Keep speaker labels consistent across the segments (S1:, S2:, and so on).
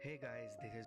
S1: Hey guys, this is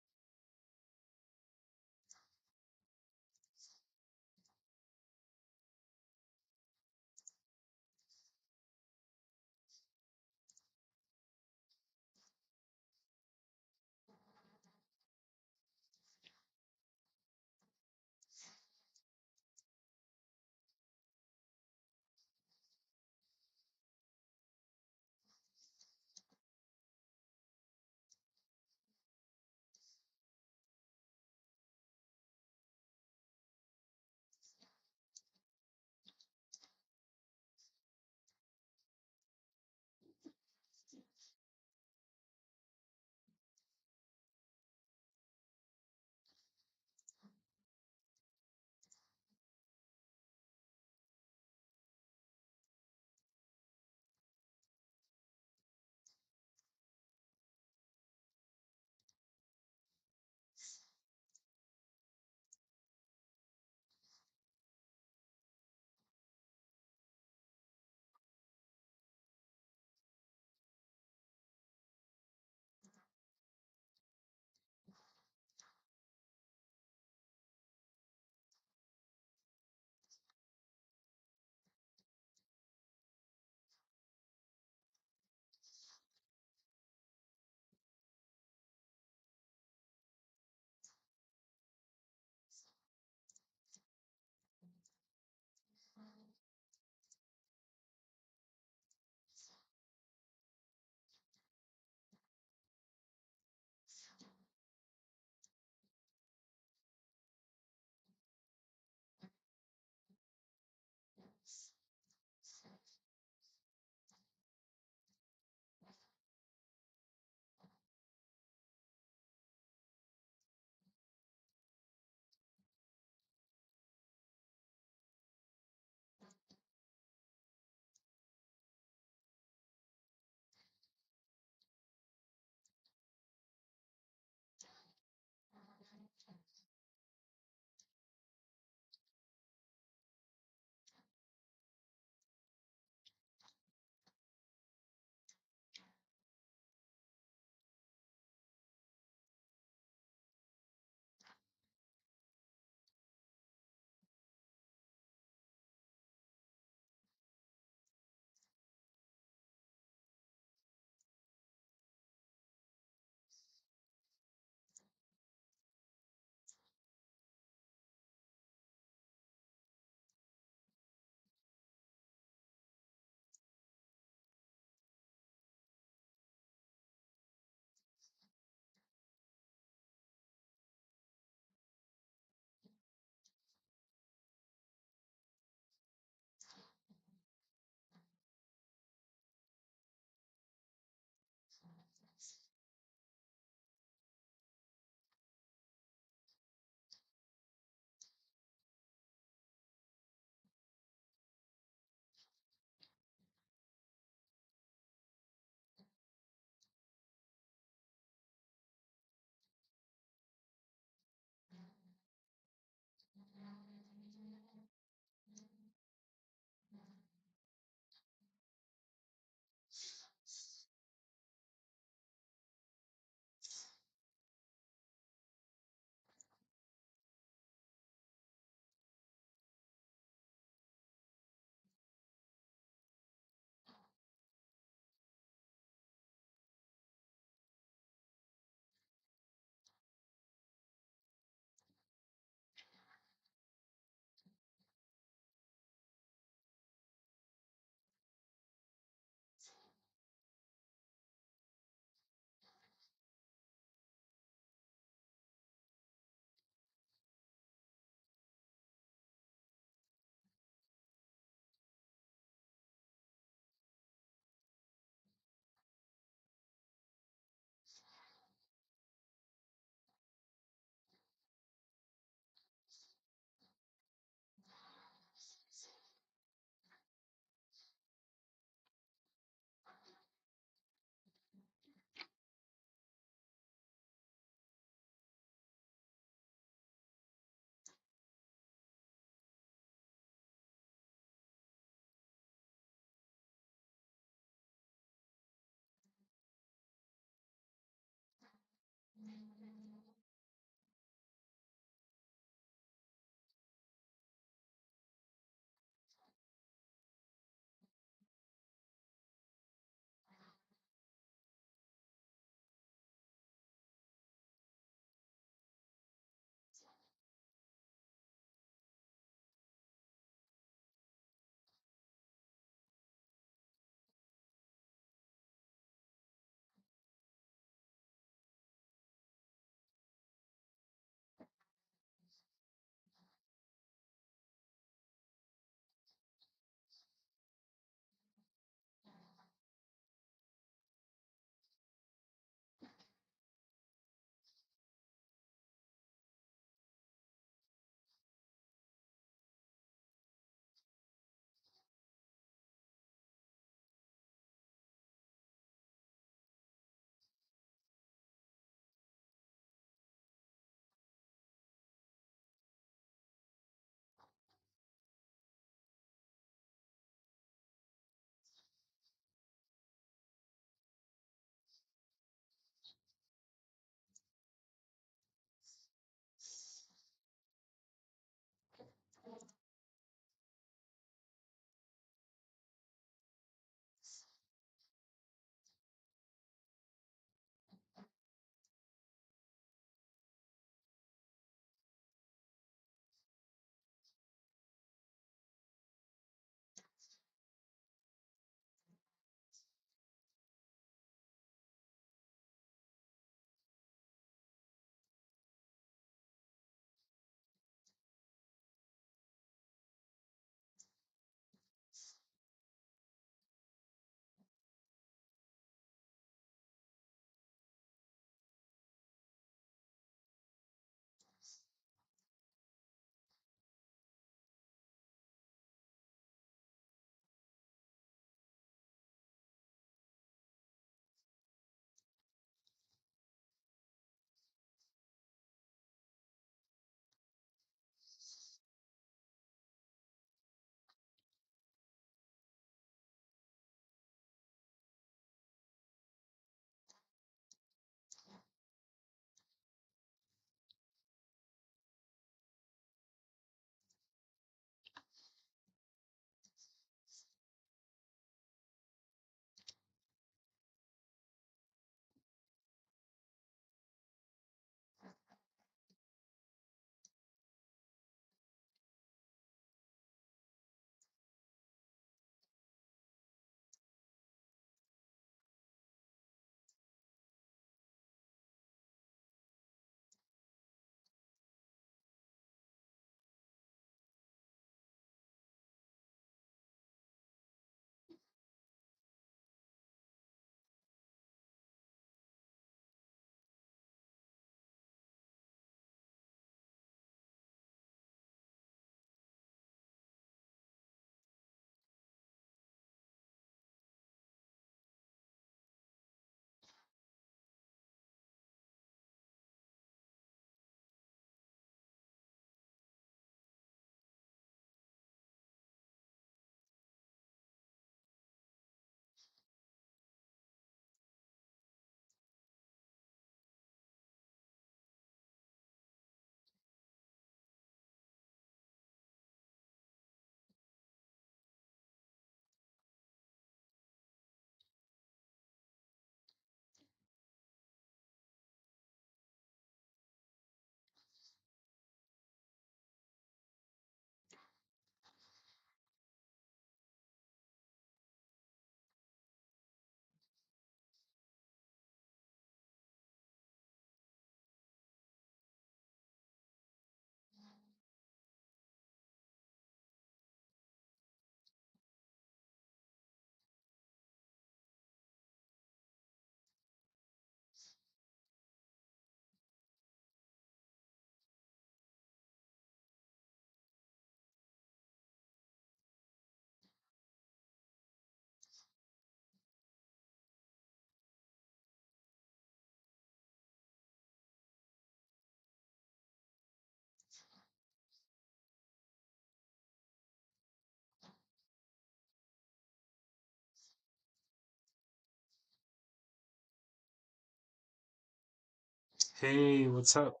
S1: Hey, what's up?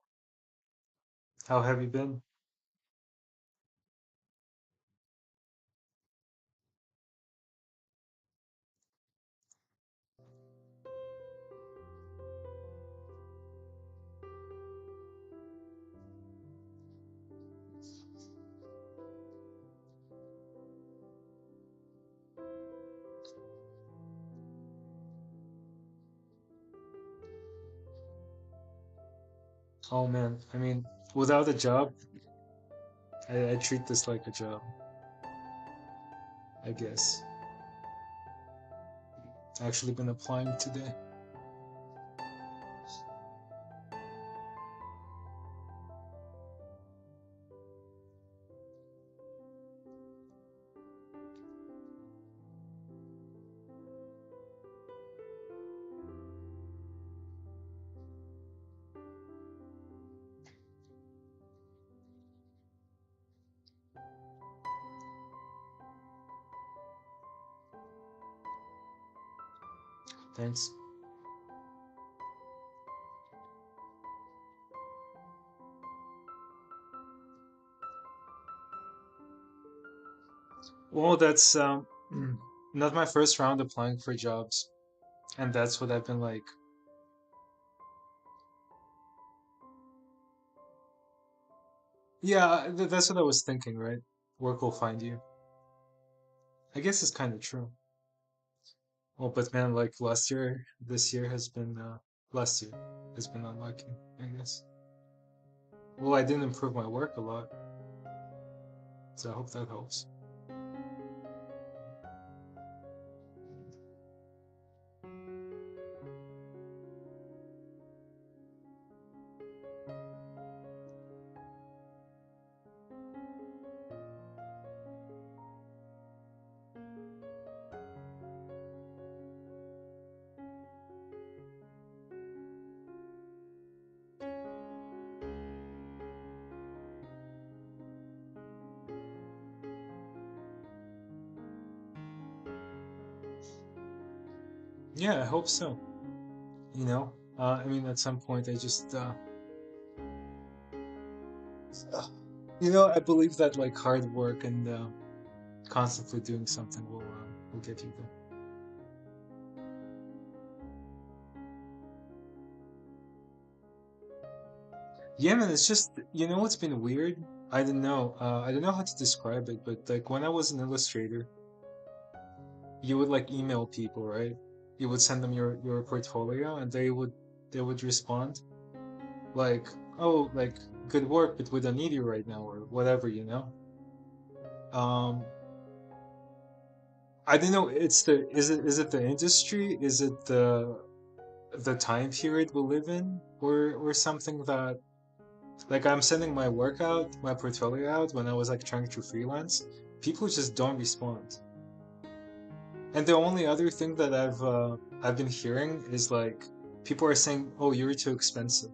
S1: How have you been? Oh man, without a job, I treat this like a job, I guess. Actually been applying today. Thanks. Well, that's not my first round applying for jobs, and that's what I've been like. Yeah, that's what I was thinking, right? Work will find you. I guess it's kind of true. Well, but man, like this year has been last year has been unlucky, I guess. Well, I didn't improve my work a lot, so I hope that helps. Yeah, I hope so. At some point, uh, I believe that like hard work and constantly doing something will get you there. Yeah, man, it's just what's been weird. I don't know how to describe it, but like when I was an illustrator, you would like email people, right? You would send them your portfolio, and they would respond like, oh, like good work, but we don't need you right now, or whatever. Um, I don't know. Is it the industry? Is it the time period we live in, or something that like I'm sending my work out, my portfolio out when I was like trying to freelance. People just don't respond. And the only other thing that I've been hearing is like people are saying, "Oh, you're too expensive,"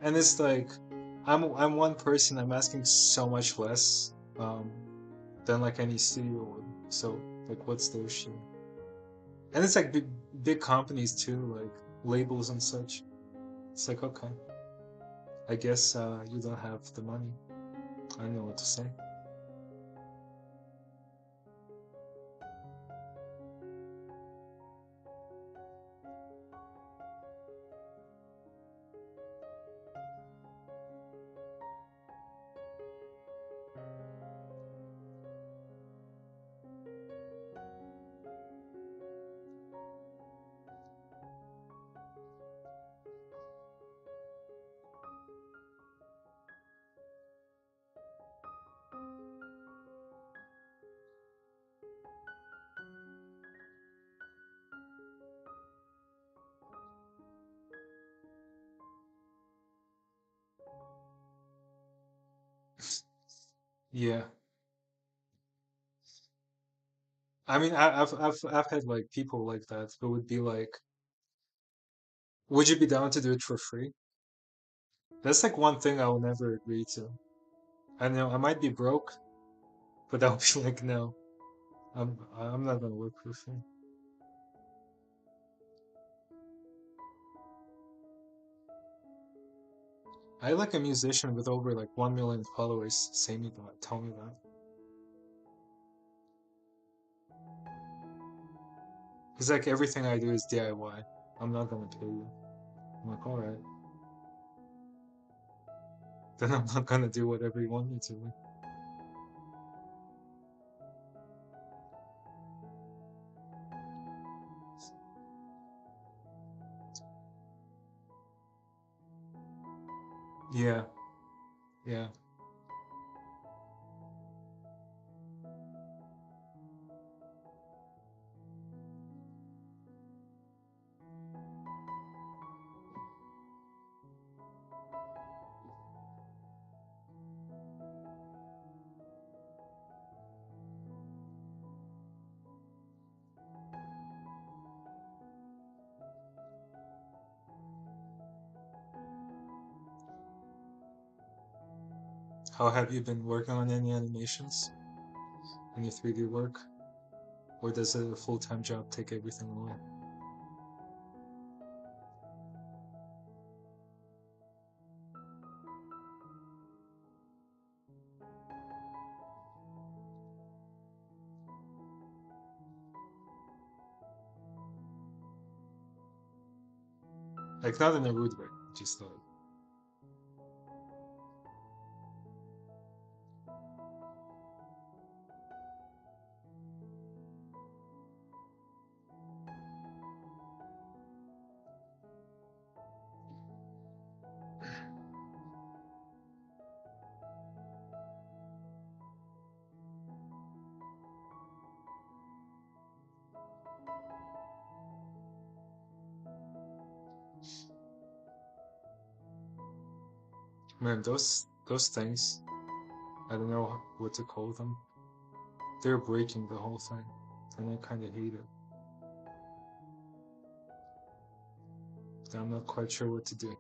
S1: and it's like I'm one person. I'm asking so much less than like any studio would. So like, what's the issue? And it's like big companies too, like labels and such. It's like, okay, I guess you don't have the money. I don't know what to say. Yeah, I've had like people like that who would be like, "Would you be down to do it for free?" That's like one thing I will never agree to. I know I might be broke, but I'll be like, no, I'm not gonna work for free. I like a musician with over like 1 million followers say me that, tell me that. He's like, everything I do is DIY. I'm not gonna pay you. I'm like, alright. Then I'm not gonna do whatever you want me to. Yeah, yeah. How have you been working on any animations? Any 3D work? Or does a full-time job take everything away? Like, not in a rude way, just like, man, those things, I don't know what to call them. They're breaking the whole thing, and I kind of hate it. I'm not quite sure what to do.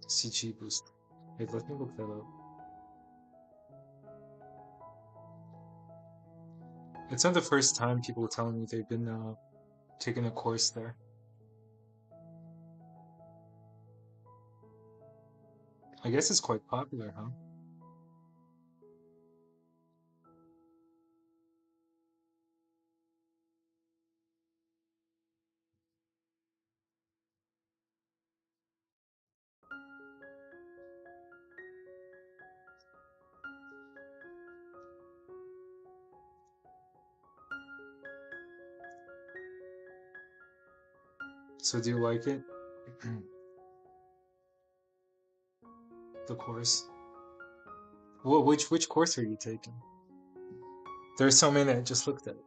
S1: CG boost. Wait, let me look that up. It's not the first time people telling me they've been taking a course there. I guess it's quite popular, huh? So do you like it? The course. Well, which course are you taking? There's so many. I just looked at it.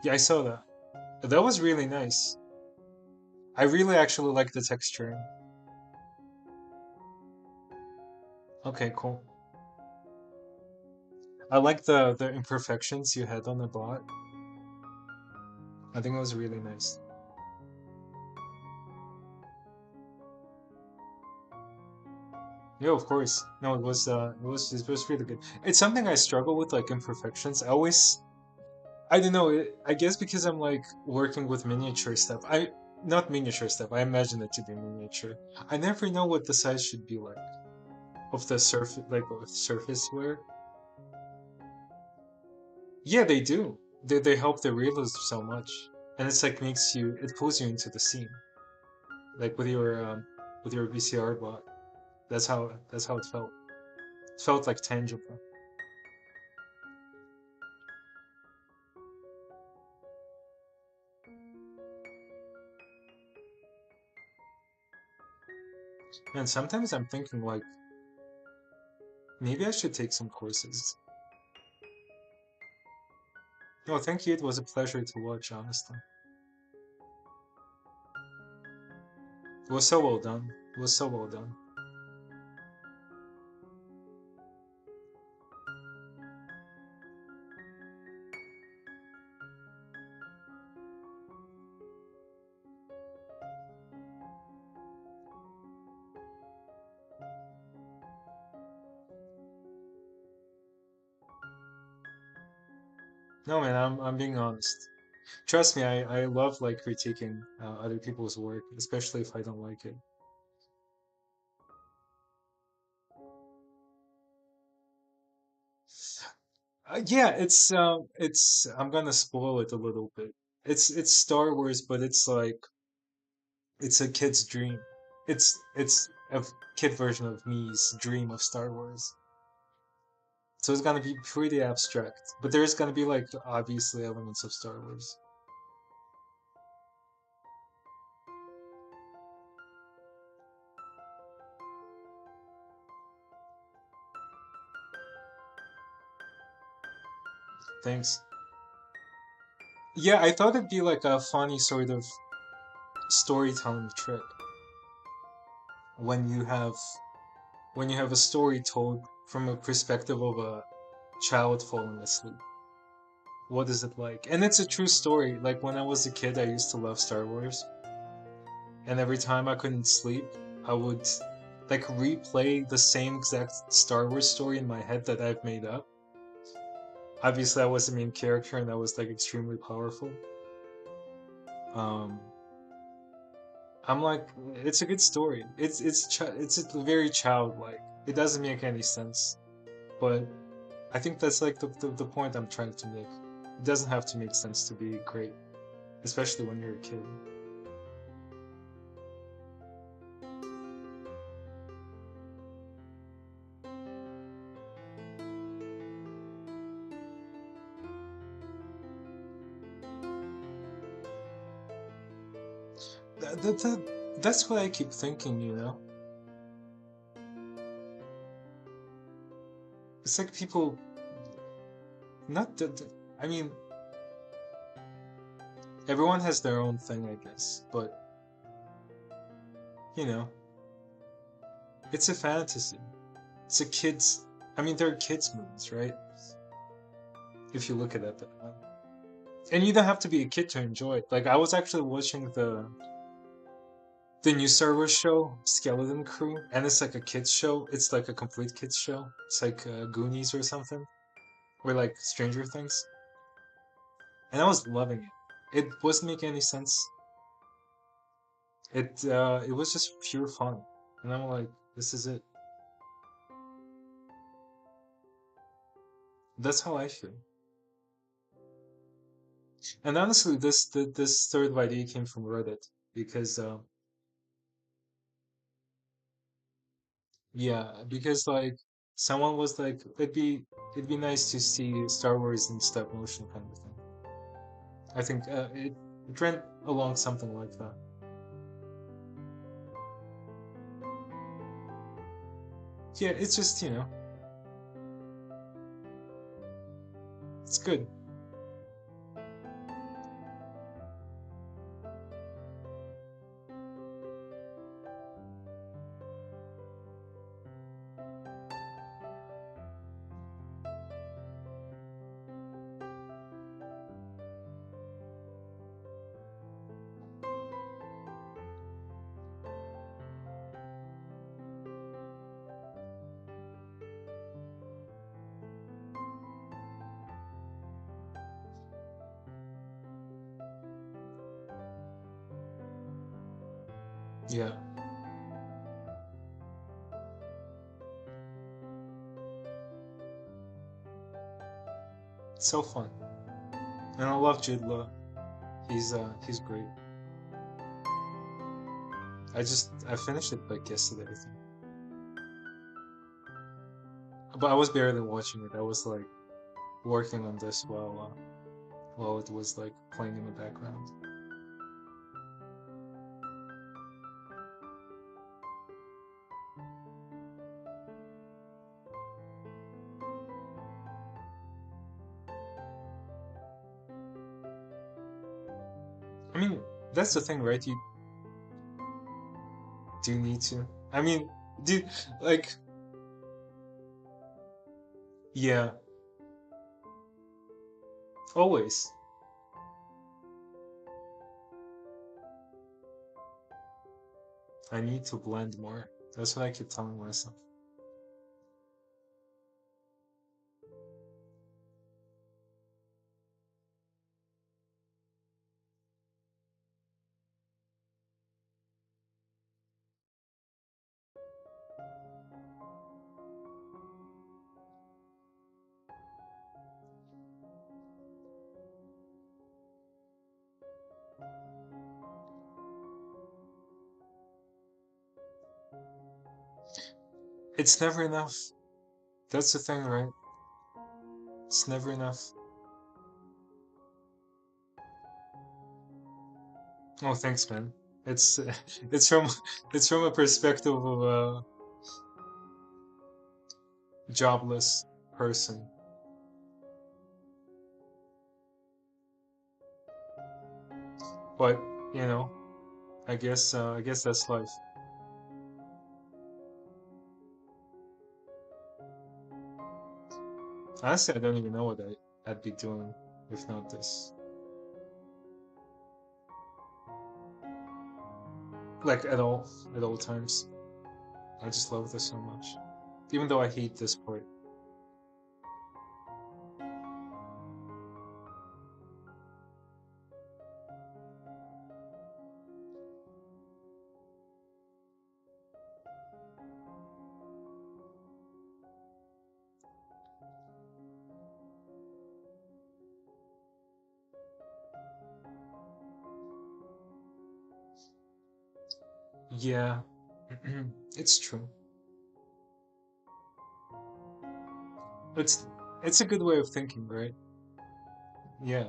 S1: Yeah, I saw that. That was really nice. I really actually like the texturing. Okay, cool. I like the imperfections you had on the bot. I think it was really nice. Yeah, of course. No, it was really good. It's something I struggle with, like imperfections. I don't know. I guess because I'm like working with miniature stuff. Not miniature stuff. I imagine it to be miniature. I never know what the size should be like of the surface, like of surface wear. Yeah, they do. They help the realism so much, and it's like it pulls you into the scene, like with your VCR bot. That's how it felt. It felt like tangible. And sometimes I'm thinking like maybe I should take some courses. No, thank you. It was a pleasure to watch. Honestly, it was so well done. It was so well done. No, man, I'm being honest. Trust me, I love like critiquing other people's work, especially if I don't like it. Yeah, it's I'm gonna spoil it a little bit. It's Star Wars, but it's like it's a kid's dream. It's a kid version of me's dream of Star Wars. So it's gonna be pretty abstract, but there's gonna be like obviously elements of Star Wars. Thanks. Yeah, I thought it'd be like a funny sort of storytelling trick when you have when you have a story told from a perspective of a child falling asleep. What is it like? And it's a true story. Like when I was a kid, I used to love Star Wars, and every time I couldn't sleep, I would like replay the same exact Star Wars story in my head that I've made up. Obviously, I was the main character, and that was like extremely powerful. Um, I'm like, it's a good story. It's very childlike. It doesn't make any sense, but I think that's like the point I'm trying to make. It doesn't have to make sense to be great, especially when you're a kid. That's what I keep thinking, you know? It's like people, not that, I mean, everyone has their own thing, I guess, but, you know, it's a fantasy. It's a kid's, I mean, they're kids' movies, right? If you look at it that way. And you don't have to be a kid to enjoy it. Like, I was actually watching the new Star Wars show, Skeleton Crew, and it's like a kids show. It's like a complete kids show. It's like Goonies or something, or like Stranger Things, and I was loving it. It wasn't making any sense. It was just pure fun, and I'm like, this is it. That's how I feel. And honestly, this third idea came from Reddit because yeah, because like someone was like, it'd be nice to see Star Wars in stop motion kind of thing. I think it went along something like that. Yeah, it's just it's good. Yeah, it's so fun, and I love Jude Law. He's great. I finished it like yesterday, I think, but I was barely watching it. I was like working on this while it was like playing in the background. I mean, that's the thing, right? You do need to. I mean, dude, like, yeah, always. I need to blend more. That's what I keep telling myself. It's never enough. That's the thing, right? It's never enough. Oh, thanks, man. It's it's from it's from a perspective of a jobless person. But, you know, I guess that's life. Honestly, I don't even know what I'd be doing if not this. Like at all times. I just love this so much. Even though I hate this part. Yeah, it's true. It's it's a good way of thinking, right? Yeah.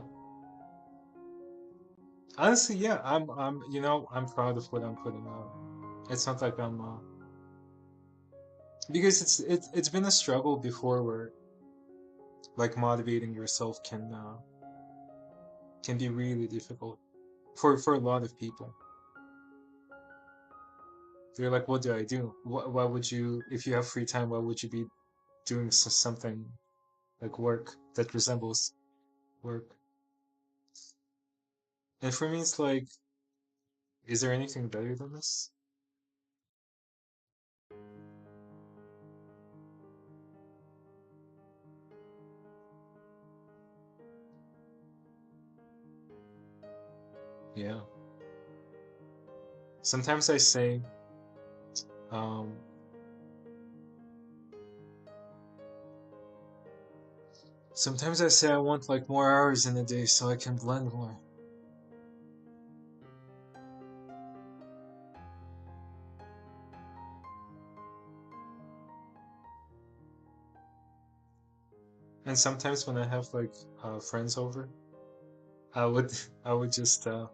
S1: Honestly, yeah, I'm proud of what I'm putting out. It's not like I'm because it's been a struggle before where like motivating yourself can be really difficult for a lot of people. They're like, what do I do? Why would you, if you have free time, why would you be doing something like work that resembles work? And for me, it's like, is there anything better than this? Yeah. Sometimes I say, um, sometimes I say I want like more hours in a day so I can blend more. And sometimes when I have like friends over, I would I would just uh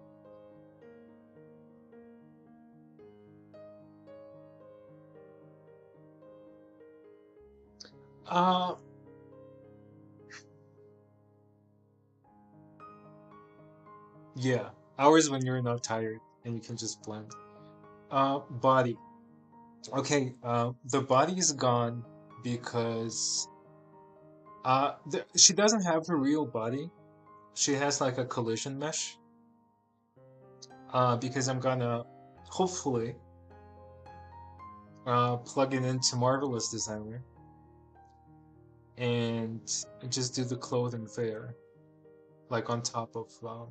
S1: yeah, hours when you're not tired and you can just blend. Body. Okay, the body is gone because she doesn't have a real body. She has like a collision mesh. Because I'm gonna hopefully plug it into Marvelous Designer and just do the clothing there, like on top of the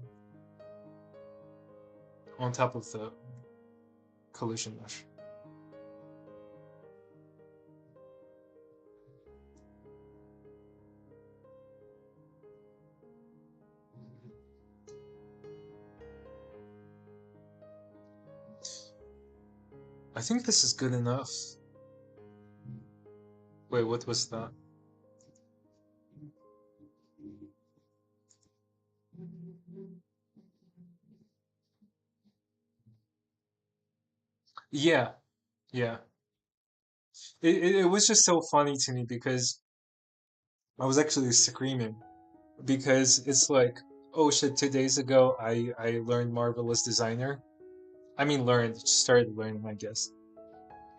S1: collision mesh. I think this is good enough. Wait, what was that? Yeah, yeah. It was just so funny to me because I was actually screaming because it's like, oh shit, 2 days ago I learned Marvelous Designer. I mean, learned, started learning, I guess.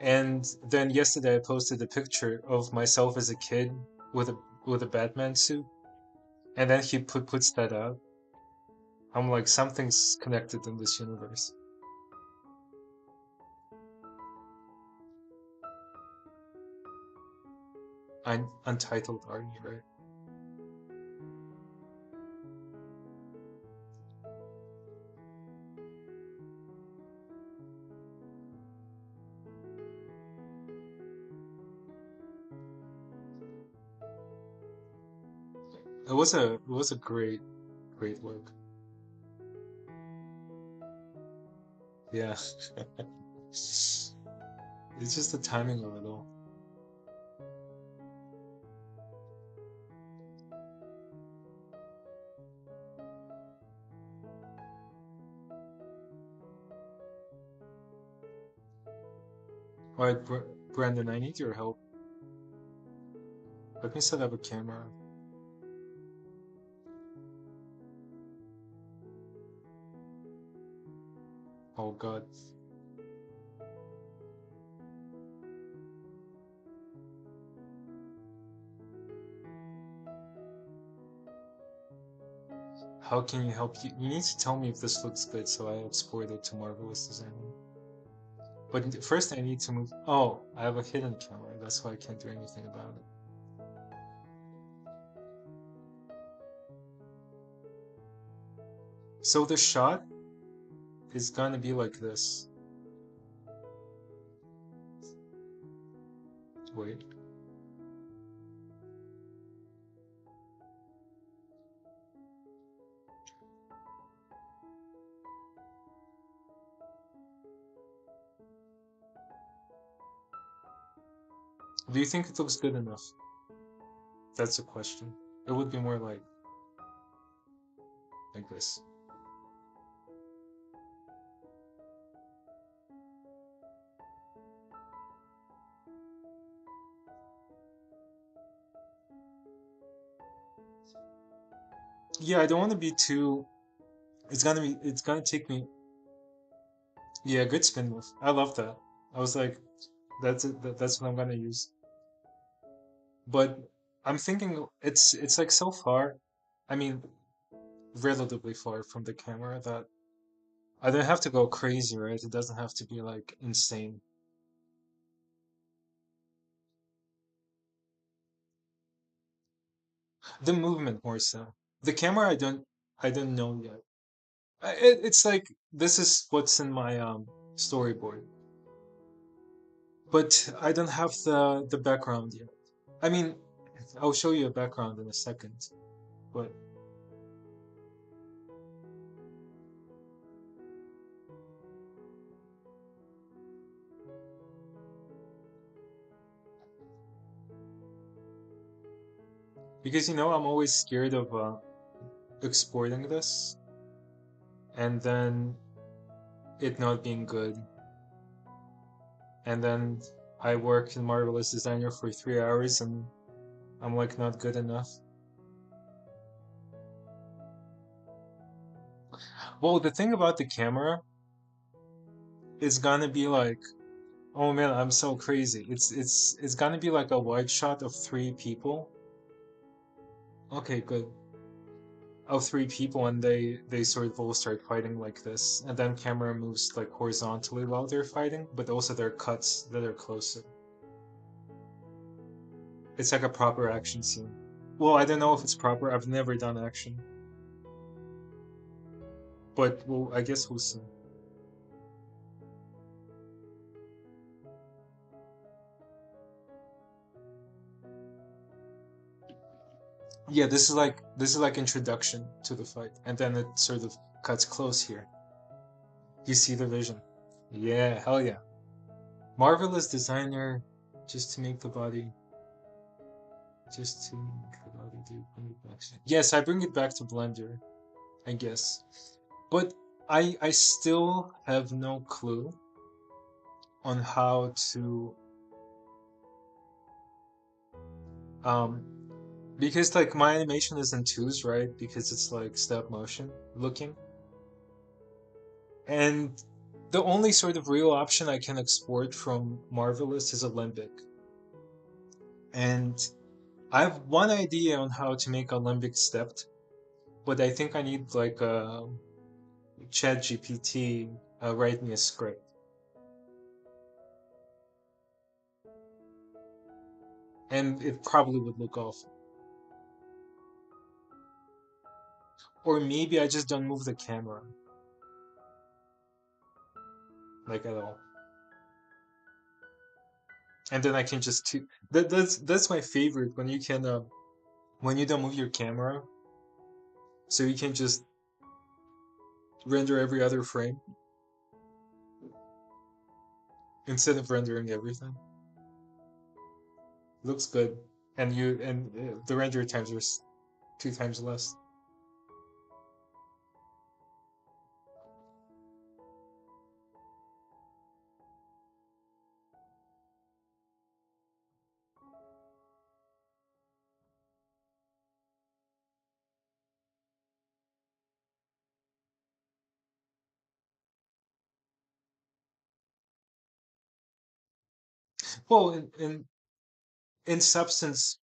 S1: And then yesterday I posted a picture of myself as a kid with a Batman suit, and then he puts that out. I'm like, something's connected in this universe. Untitled art, right? It was a great work. Yeah. It's just the timing of it all. Alright, Brandon, I need your help. Let me set up a camera. Oh god. How can you help? You need to tell me if this looks good so I export it to Marvelous Designer. But first I need to move. Oh, I have a hidden camera. That's why I can't do anything about it. So the shot is gonna be like this. Wait. Do you think it looks good enough? That's the question. It would be more like this. Yeah, I don't want to be too. It's gonna take me. Yeah, good spin move. I love that. I was like, that's it. That's what I'm gonna use. But I'm thinking it's like so far. I mean, relatively far from the camera that I don't have to go crazy, right? It doesn't have to be like insane. The movement more so. The camera, I don't know yet. It's like this is what's in my storyboard, but I don't have the background yet. I mean, I'll show you a background in a second, but because I'm always scared of exporting this and then it not being good, and then I work in Marvelous Designer for 3 hours and I'm like not good enough. Well, the thing about the camera is gonna be like, oh man, I'm so crazy. It's gonna be like a wide shot of three people. Okay, good. Of three people, and they sort of all start fighting like this, and then camera moves like horizontally while they're fighting, but also there are cuts that are closer. It's like a proper action scene. Well, I don't know if it's proper. I've never done action, but well, I guess we'll see. Yeah, this is like introduction to the fight, and then it sort of cuts close here. You see the vision. Yeah, hell yeah. Marvelous designer, just to make the body, just to make the body do bring it back. Yes, I bring it back to Blender, I guess. But I still have no clue on how to um because like my animation is in twos, right? Because it's like stop motion looking. And the only sort of real option I can export from Marvelous is Alembic. And I have one idea on how to make Alembic stepped, but I think I need like a Chat GPT write me a script. And it probably would look awful. Or maybe I just don't move the camera like at all. And then I can just that's my favorite when you can when you don't move your camera, so you can just render every other frame instead of rendering everything. Looks good, and the render times are 2 times less. Well, in Substance,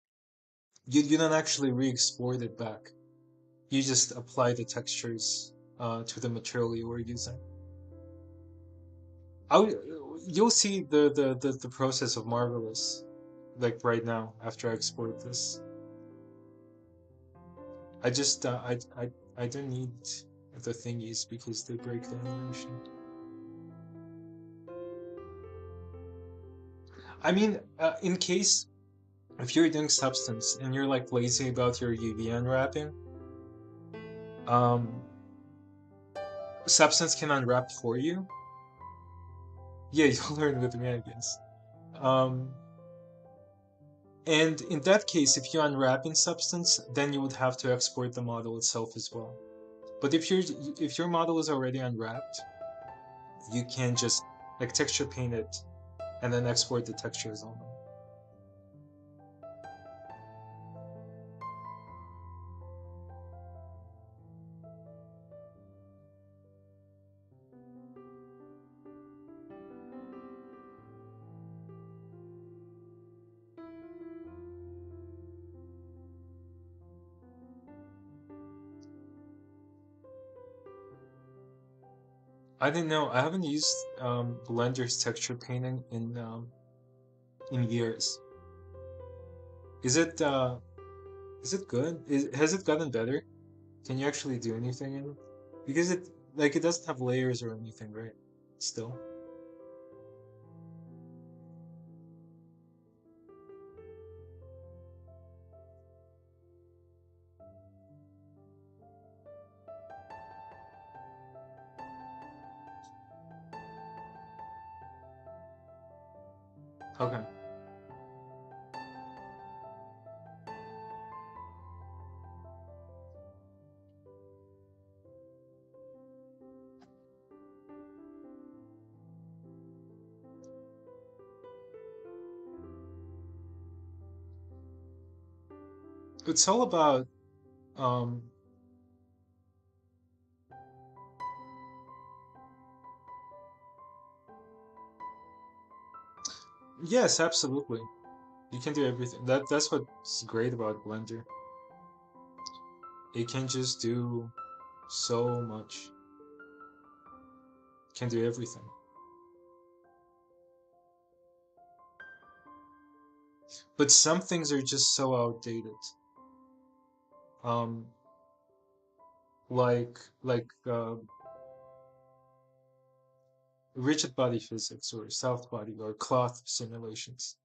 S1: you don't actually re-export it back. You just apply the textures to the material you were using. I you'll see the process of Marvelous, like right now after I export this. I just I don't need the thingies because they break the animation. I mean, in case if you're doing Substance and you're like lazy about your UV unwrapping, um, Substance can unwrap for you. Yeah, you'll learn with me, I guess. Um, and in that case, if you unwrap in Substance, then you would have to export the model itself as well. But if your model is already unwrapped, you can just like texture paint it and then export the textures only. I didn't know. I haven't used Blender's texture painting in years. Is it is it good? Has it gotten better? Can you actually do anything in it? Because it doesn't have layers or anything, right? Still. Okay. It's all about um yes, absolutely. You can do everything. That's what's great about Blender. It can just do so much. Can do everything. But some things are just so outdated. Um, like rigid body physics or soft body or cloth simulations.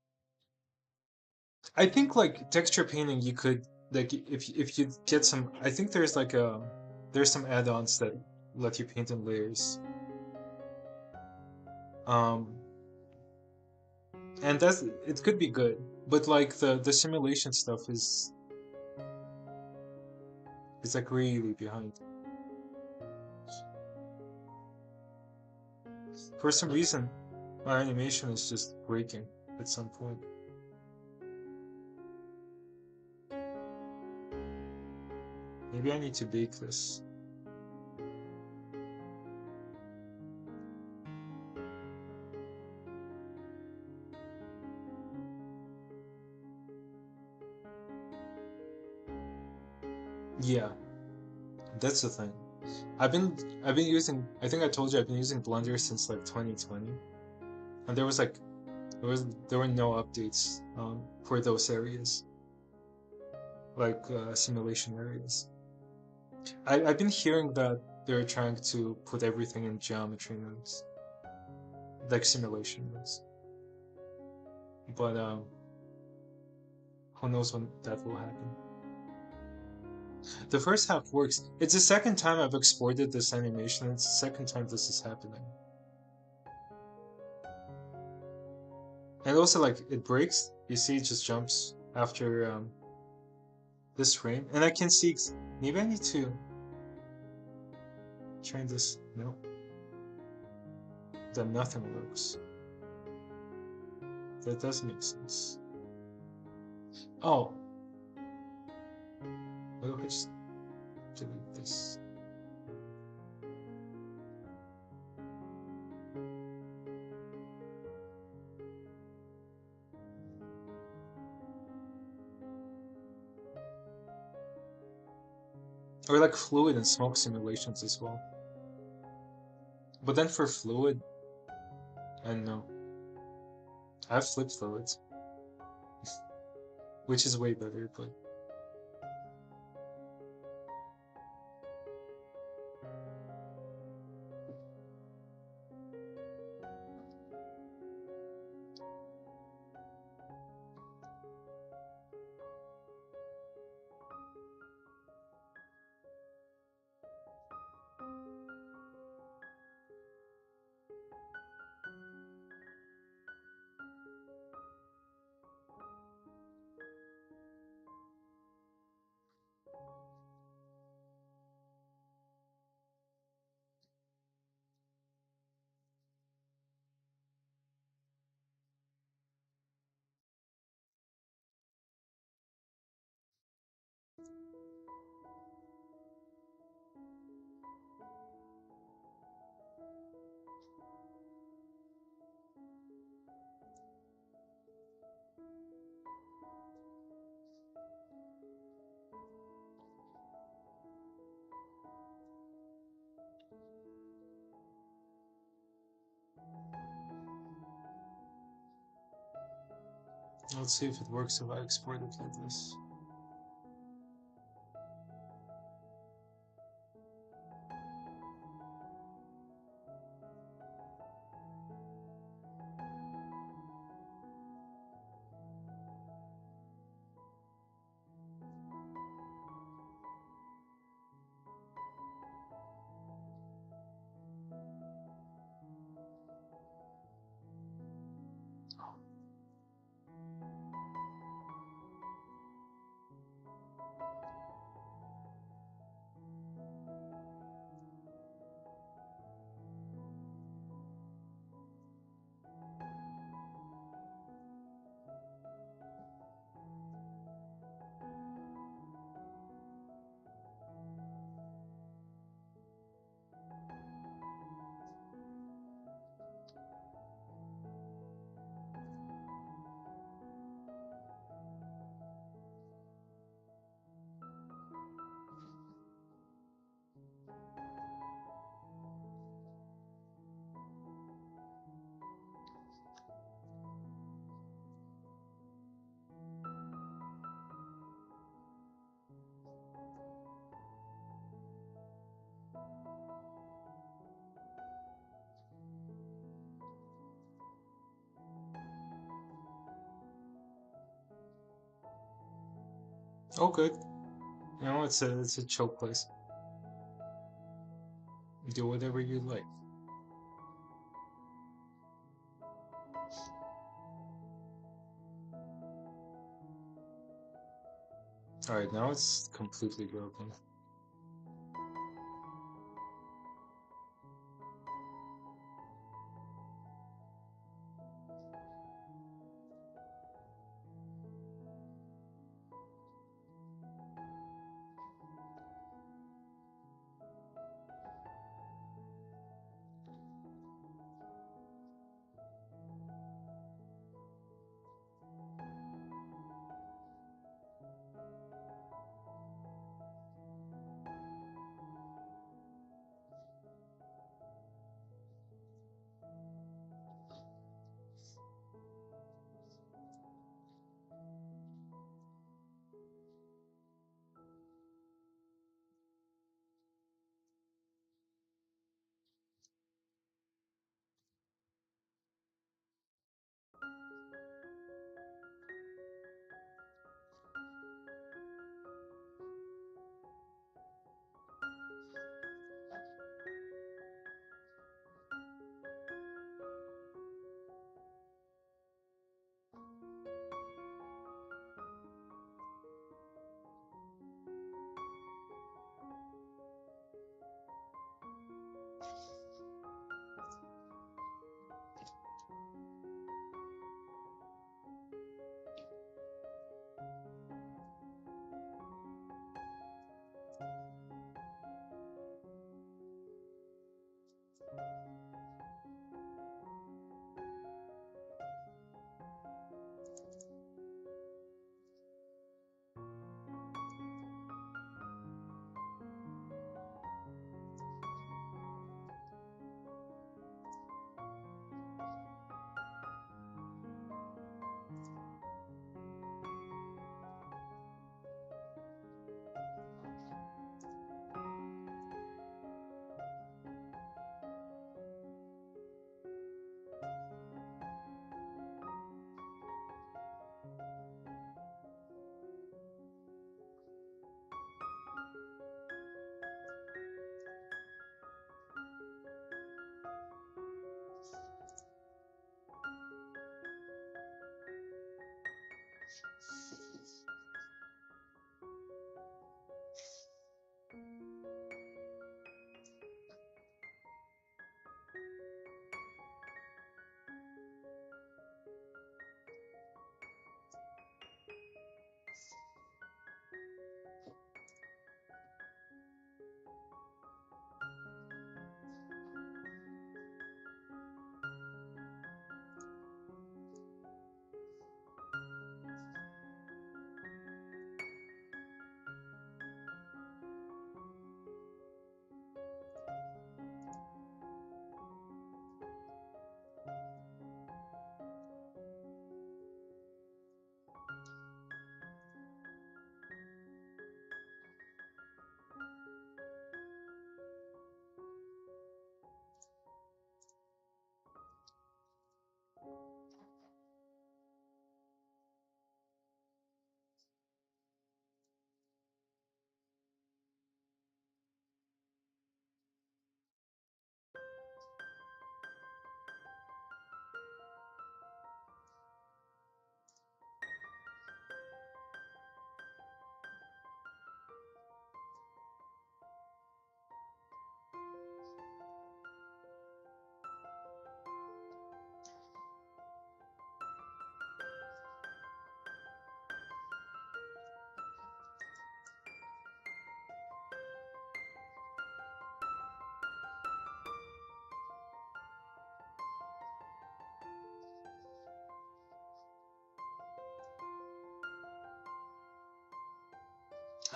S1: I think like texture painting, you could like if you get some. I think there's some add-ons that let you paint in layers. Um, and that's it could be good, but like the simulation stuff is like really behind. For some reason, my animation is just breaking at some point. Maybe I need to bake this. Yeah, that's the thing. I've been using. I think I told you I've been using Blender since like 2020, and there were no updates for those areas, like simulation areas. I've been hearing that they're trying to put everything in geometry modes, like simulation modes. But who knows when that will happen? The first half works. It's the second time I've exported this animation. It's the second time this is happening. And also, like, it breaks. You see, it just jumps after this frame. And I can see. Maybe I need to change this. No, then nothing works. That does make sense. Oh, what if I just delete this? Or like fluid and smoke simulations as well. But then for fluid, I don't know. I've flipped fluids, which is way better, but let's see if it works if I export it like this. Oh, good. You know, it's a chill place. Do whatever you like. All right, now it's completely broken.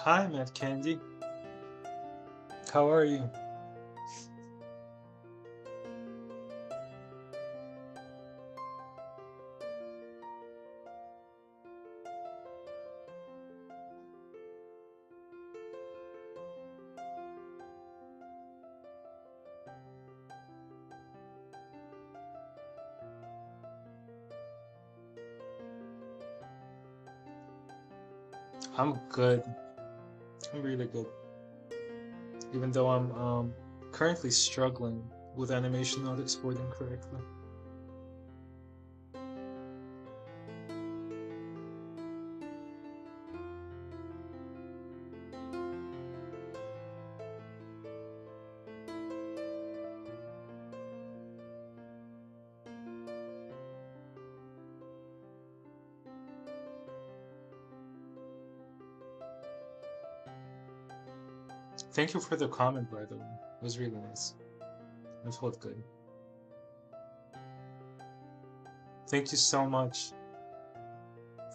S1: Hi, Matt Candy. How are you? I'm good. I'm really good. Even though I'm currently struggling with animation not exporting correctly. Thank you for the comment, by the way. It was really nice. It felt good. Thank you so much.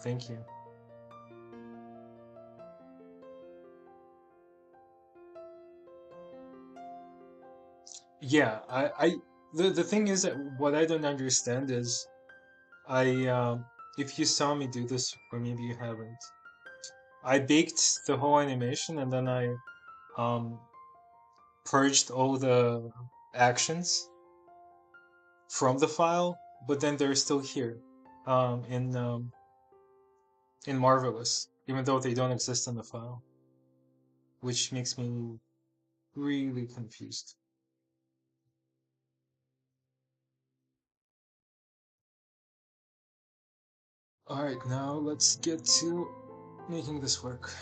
S1: Thank you. Yeah, the thing is that what I don't understand is I if you saw me do this, or maybe you haven't, I baked the whole animation and then I um purged all the actions from the file, but then they're still here um, in um, in Marvelous, even though they don't exist in the file, which makes me really confused. All right, now let's get to making this work.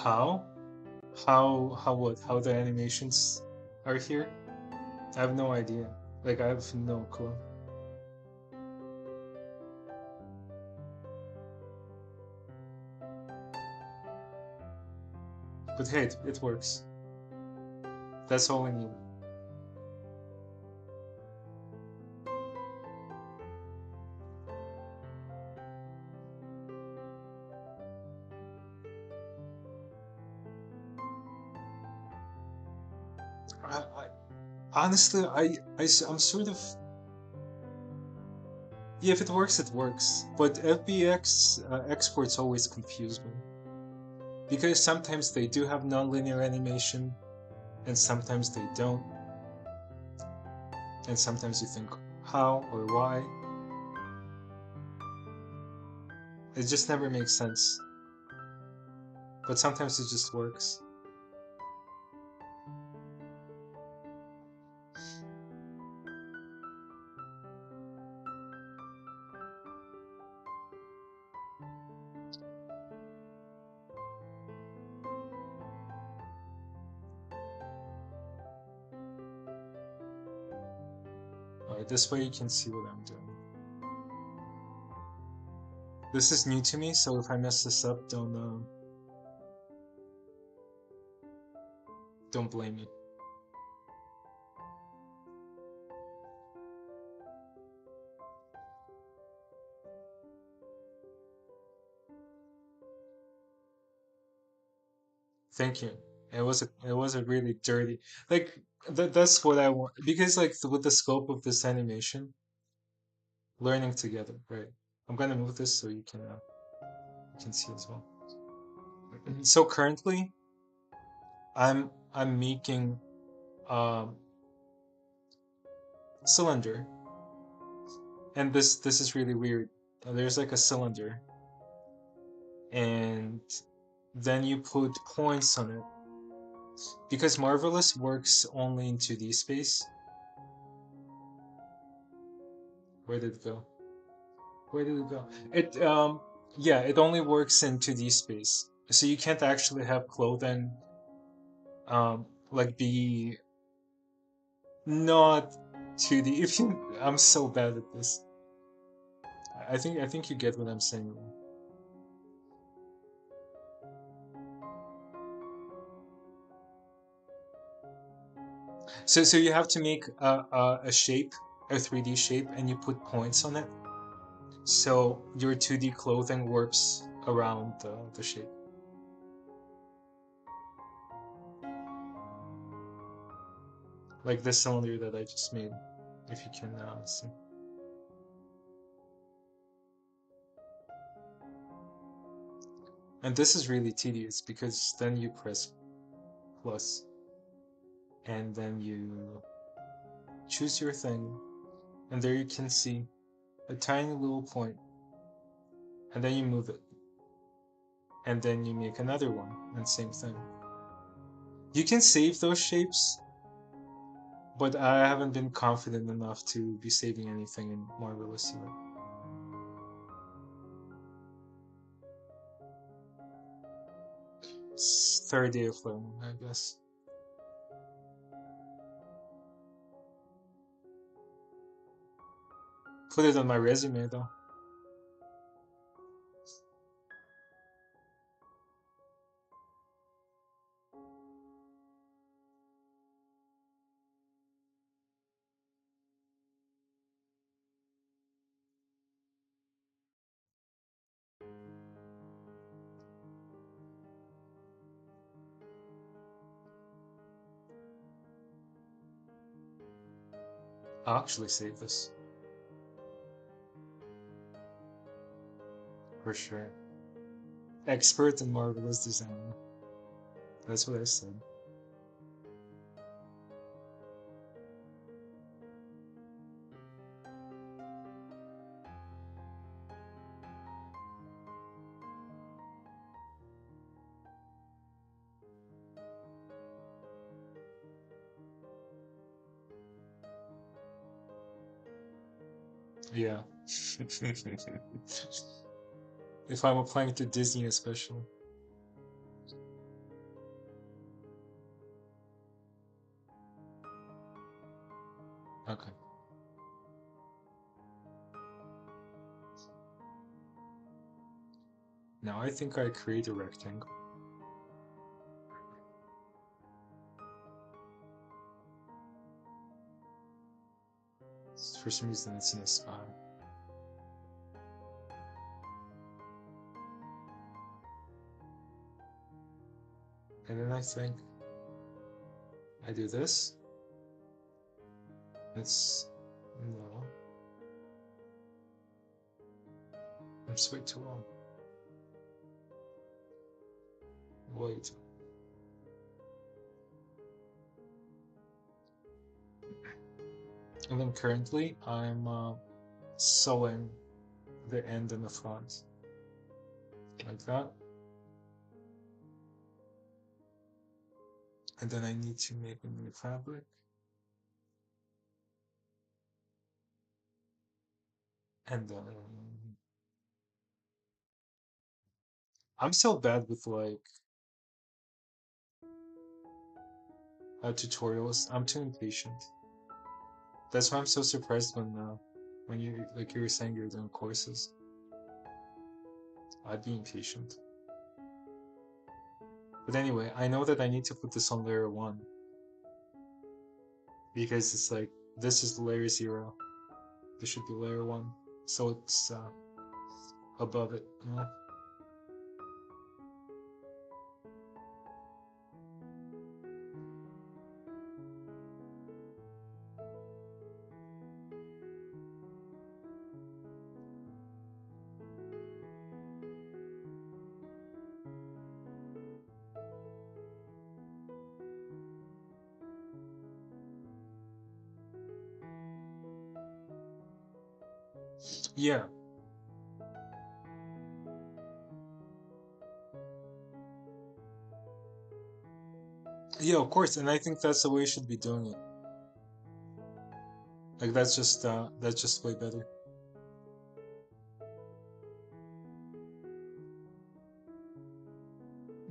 S1: How? How what? How the animations are here? I have no idea. Like I have no clue. But hey, it works. That's all we need. I honestly, I'm sort of yeah. If it works, it works. But FBX exports always confuse me because sometimes they do have nonlinear animation, and sometimes they don't, and sometimes you think how or why. It just never makes sense. But sometimes it just works. Alright, this way you can see what I'm doing. This is new to me, so if I mess this up, don't blame me. Thank you. It was a really dirty like that's what I want because like with the scope of this animation, learning together, right? I'm gonna move this so you can see as well. So currently, I'm making um cylinder, and this is really weird. There's like a cylinder, and then you put points on it because Marvelous works only in 2D space. Where did it go? Where did it go? It yeah, it only works in 2D space. So you can't actually have clothing like be not 2D. If you I'm so bad at this. I think you get what I'm saying. So you have to make a shape, a 3D shape, and you put points on it. So your 2D clothing warps around the shape. Like this cylinder that I just made, if you can see. And this is really tedious because then you press plus, and then you choose your thing, and there you can see a tiny little point, and then you move it, and then you make another one, and same thing. You can save those shapes, but I haven't been confident enough to be saving anything in Marvelous yet. It's third day of learning, I guess. Put it on my resume though. I'll actually save this for sure. Expert in marvelous design. That's what I said. Yeah. If I'm applying to Disney especially. Okay. Now I think I create a rectangle. For some reason it's in a spot. And then I think I do this. It's no. It's way too long. Wait. And then currently I'm sewing the end and the front. Like that. And then I need to make a new fabric. And then I'm so bad with like tutorials. I'm too impatient. That's why I'm so surprised when you like you were saying you're doing courses. I'd be impatient. But anyway, I know that I need to put this on layer 1 because it's like this is layer 0. This should be layer 1, so it's above it. You know? Yeah, yeah, of course, and I think that's the way you should be doing it. Like that's just way better.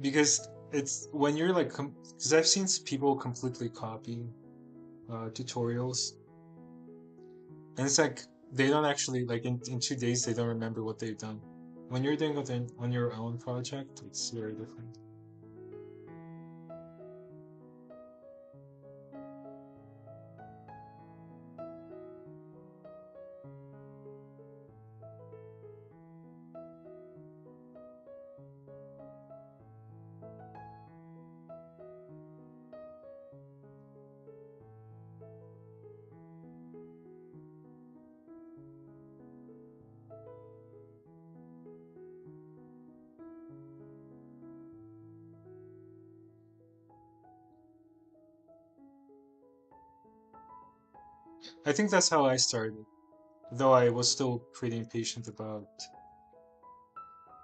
S1: Because it's when you're like, because I've seen people completely copy tutorials, and it's like they don't actually like in 2 days they don't remember what they've done. When you're doing it on your own project, it's very different. I think that's how I started, though I was still pretty impatient about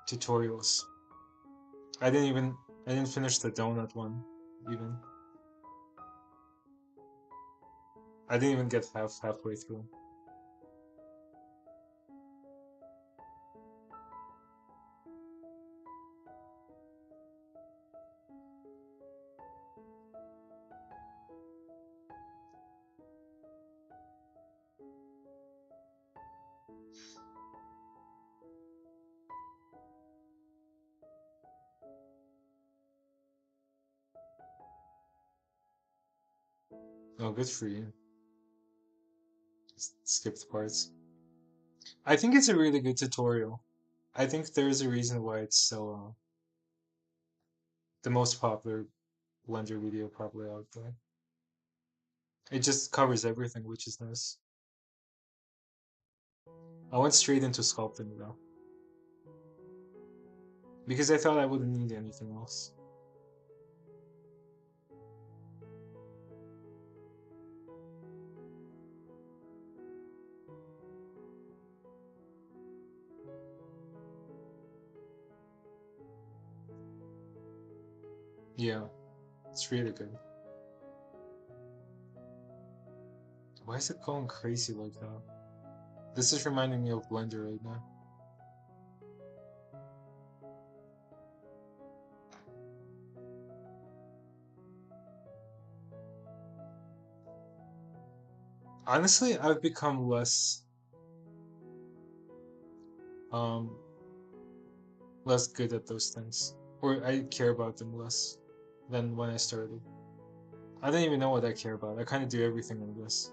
S1: tutorials. I didn't even I didn't finish the donut one even. I didn't even get halfway through. Oh, good for you. Skipped parts. I think it's a really good tutorial. I think there's a reason why it's so the most popular Blender video probably out there. It just covers everything, which is nice. I went straight into sculpting though, because I thought I wouldn't need anything else. Yeah, it's really good. Why is it going crazy like that? This is reminding me of Blender right now. Honestly, I've become um less good at those things, or I care about them less than when I started. I don't even know what I care about. I kind of do everything in this.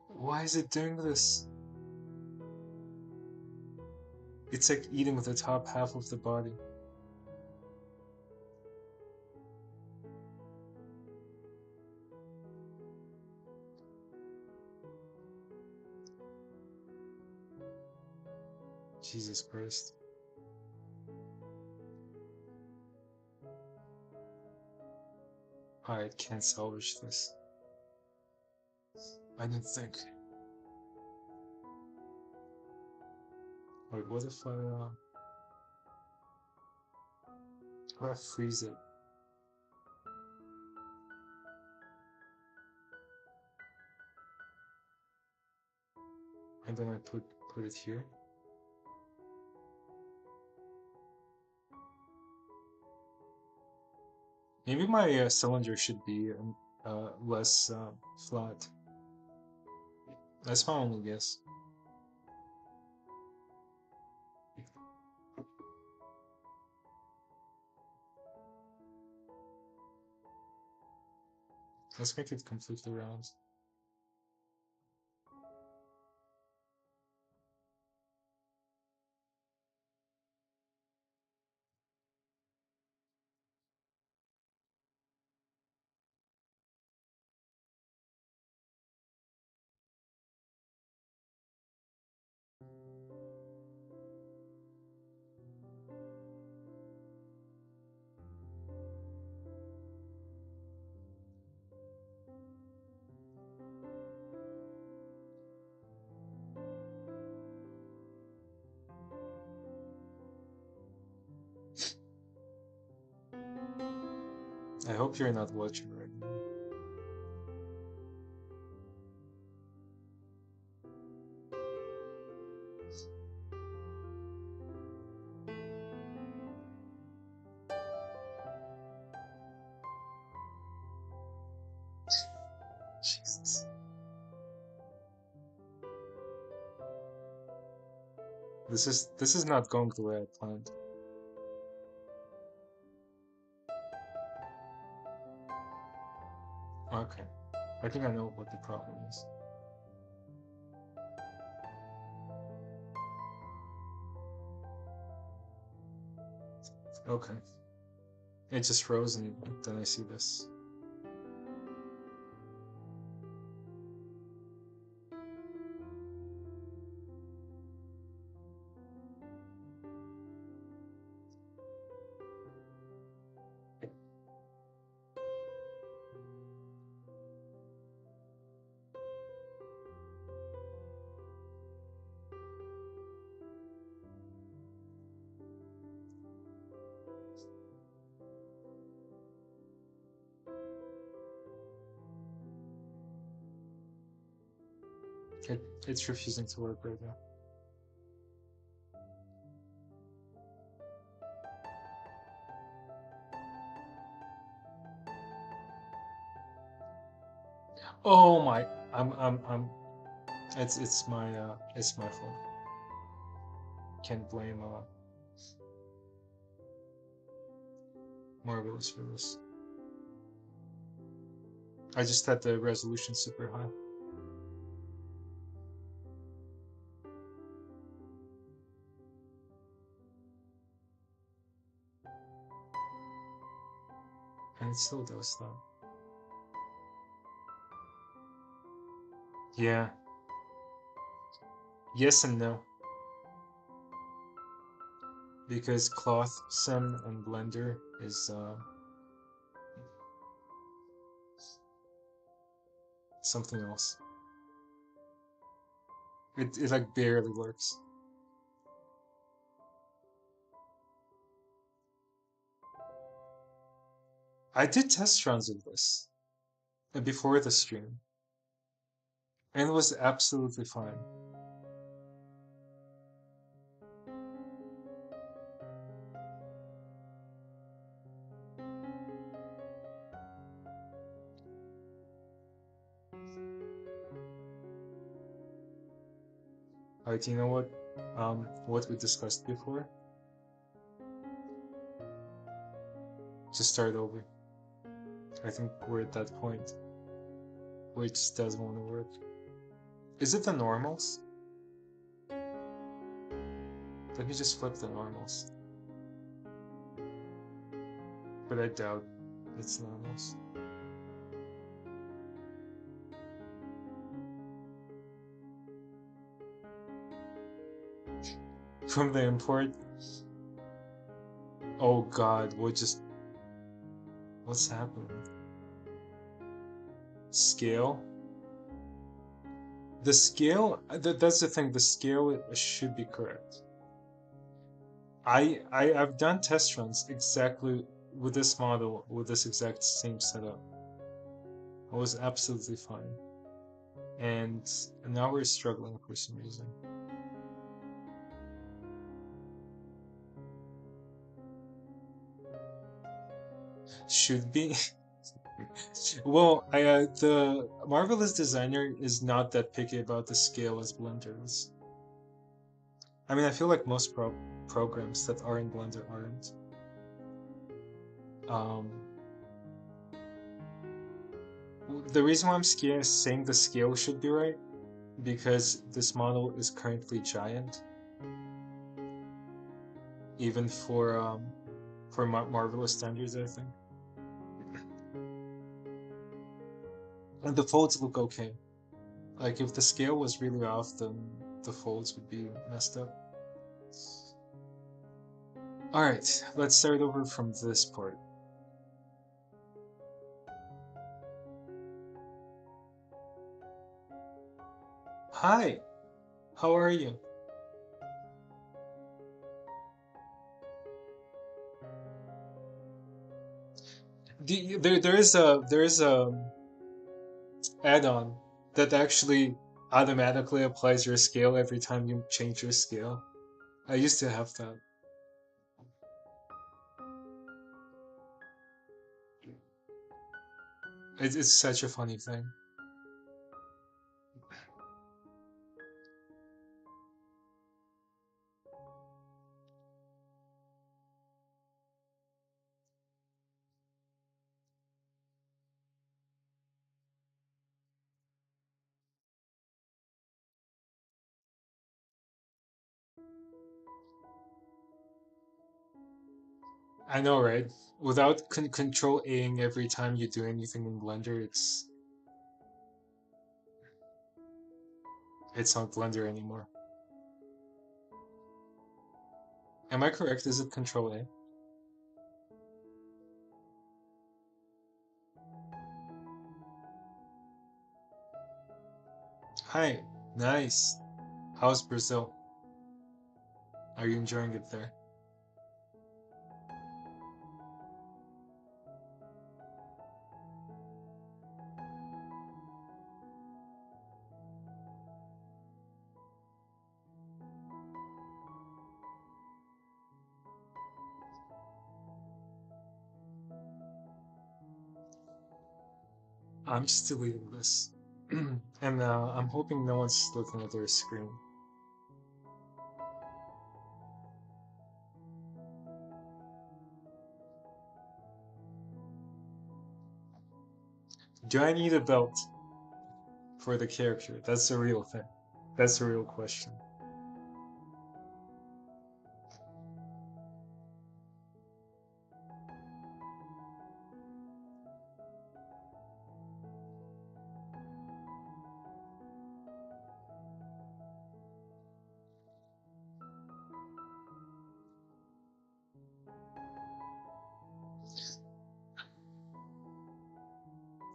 S1: Why is it doing this? It's like eating the top half of the body. Jesus Christ. I can't salvage this. I don't think. Wait, what if what if I freeze it? And then I put it here? Maybe my cylinder should be less flat. That's my only guess. Let's make it completely round. I hope you're not watching right now. This is not going the way I planned. Okay. I think I know what the problem is. Okay. It just froze and then I see this. It's refusing to work right now. Oh my, I'm it's my fault. Can't blame Marvelous for this. I just had the resolution super high. And it still does that. Yeah. Yes and no. Because Cloth Sim and Blender is something else. It like barely works. I did test runs of this before the stream, and it was absolutely fine. Alright, you know what we discussed before? Just start over. I think we're at that point where it just doesn't want to work. Is it the normals? Let me just flip the normals. But I doubt it's normals. From the import. Oh god, what's happening? Scale? The scale, that's the thing, the scale should be correct. I've done test runs exactly with this model, with this exact same setup. I was absolutely fine. And now we're struggling for some reason. Should be. Well, the Marvelous designer is not that picky about the scale as Blender is. I mean, I feel like most programs that are in Blender aren't. Um, the reason why I'm saying the scale should be right, because this model is currently giant, even for Marvelous standards, I think. And the folds look okay. Like if the scale was really off, then the folds would be messed up. Alright, let's start over from this part. Hi, how are you? There is a add-on that actually automatically applies your scale every time you change your scale. I used to have that. It's such a funny thing. I know, right? Without control Aing every time you do anything in Blender, it's not Blender anymore. Am I correct? Is it control A? Hi, nice. How's Brazil? Are you enjoying it there? I'm just deleting this. And I'm hoping no one's looking at their screen. Do I need a belt for the character? That's the real thing. That's the real question.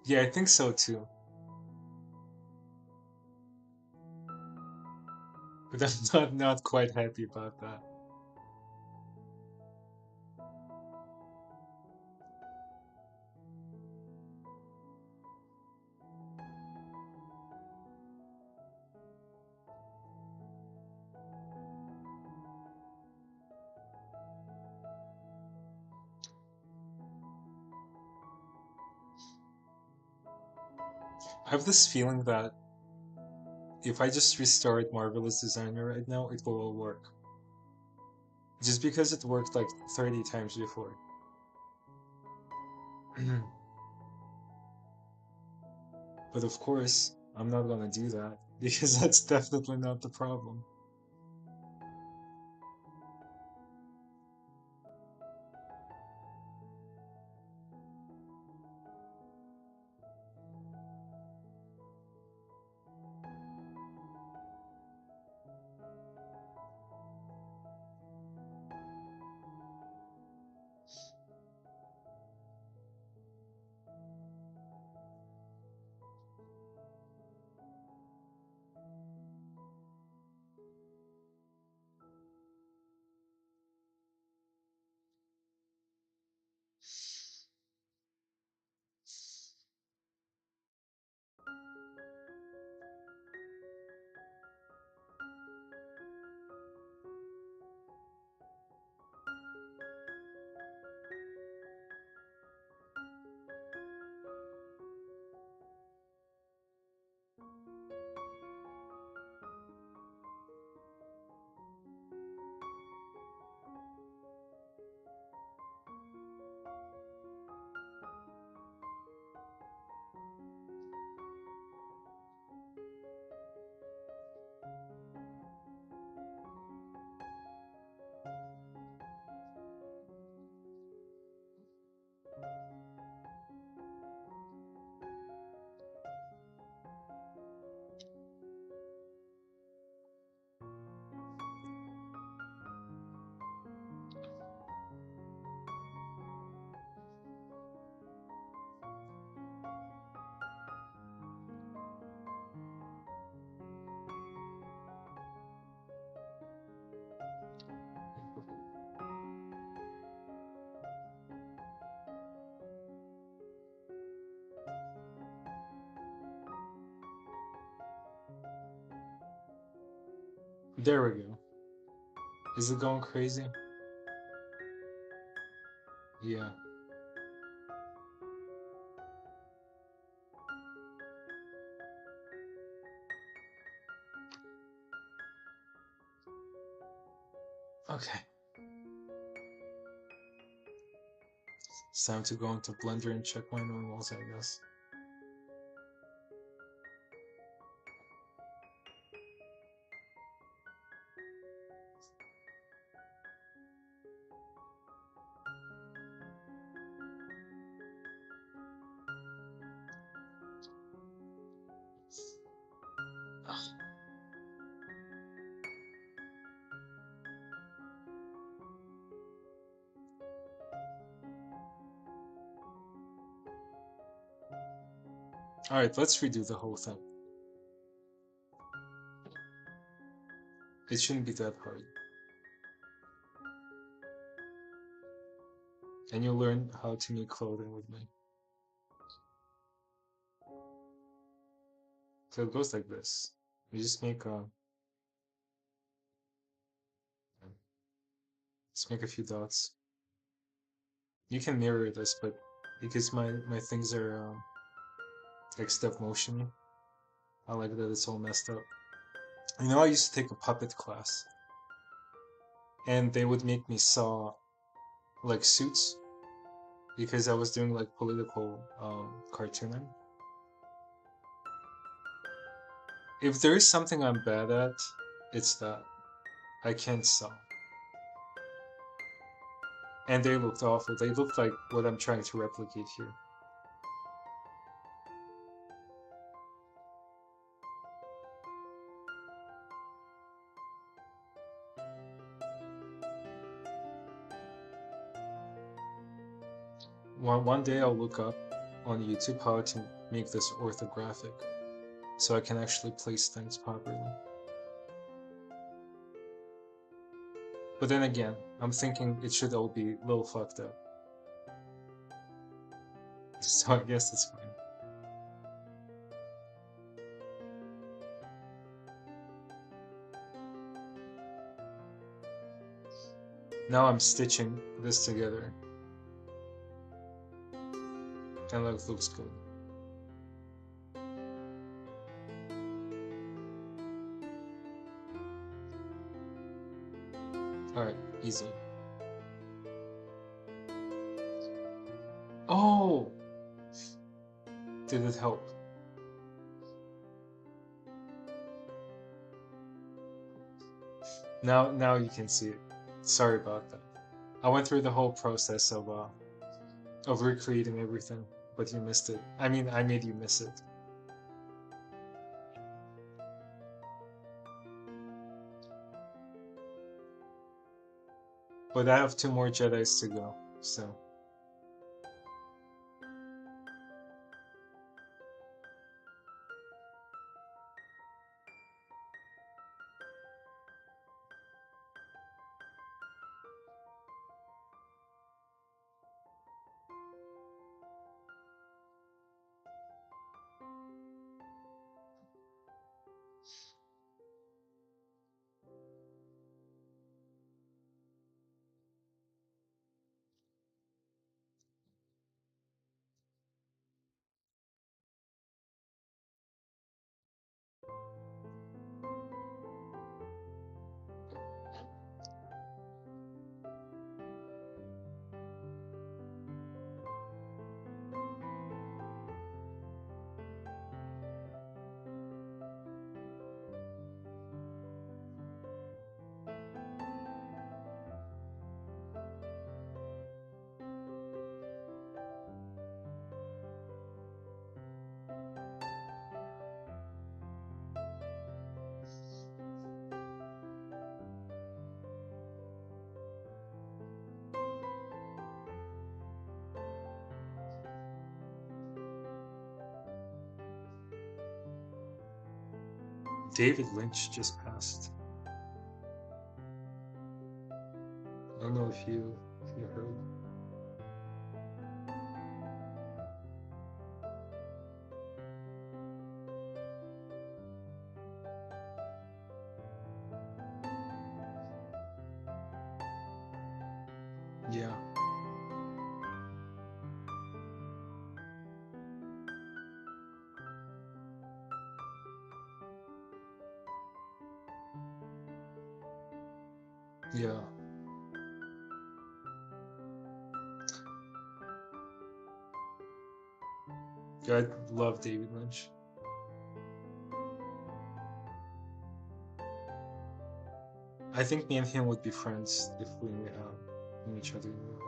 S1: Yeah, I think so too. But I'm not quite happy about that. I have this feeling that if I just restart Marvelous Designer right now, it will all work. Just because it worked like 30 times before. But of course, I'm not gonna do that because that's definitely not the problem. There we go. Is it going crazy? Yeah. Okay. It's time to go into Blender and check my normals, I guess. Alright, let's redo the whole thing. It shouldn't be that hard. And you'll learn how to make clothing with me. So it goes like this. You just make a few dots. You can mirror this, but because my things are like stop motion, I like that it's all messed up. You know, I used to take a puppet class, and they would make me saw like suits because I was doing like political cartooning. If there is something I'm bad at, it's that I can't saw. And they looked awful. They looked like what I'm trying to replicate here. One day I'll look up on YouTube how to make this orthographic so I can actually place things properly. But then again, I'm thinking it should all be a little fucked up. So I guess it's fine. Now I'm stitching this together. And it looks good. Alright, easy. Oh! Did it help? Now you can see it. Sorry about that. I went through the whole process of recreating everything, but you missed it. I mean, I made you miss it. But I have 2 more Jedis to go, so. David Lynch just passed. I don't know if you heard. Yeah. Yeah. Yeah, I love David Lynch. I think me and him would be friends if we knew each other in real life.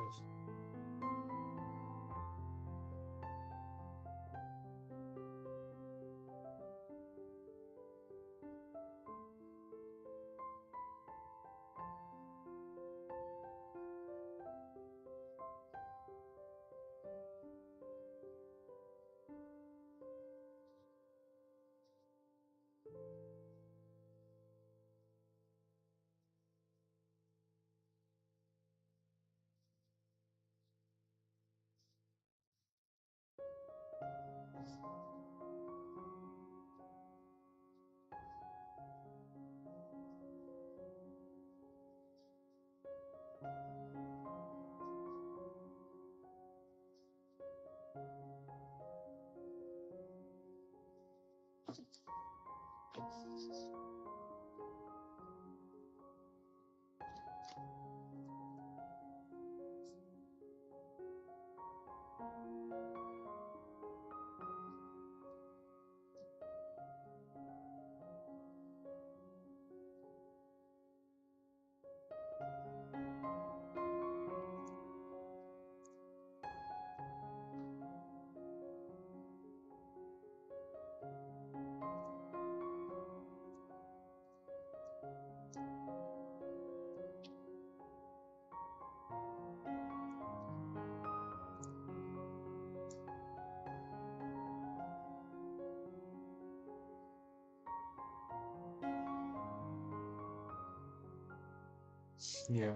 S1: Yeah.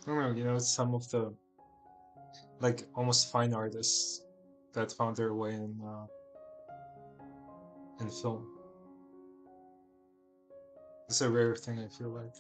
S1: I don't know, some of the like almost fine artists that found their way in film. It's a rare thing, I feel like.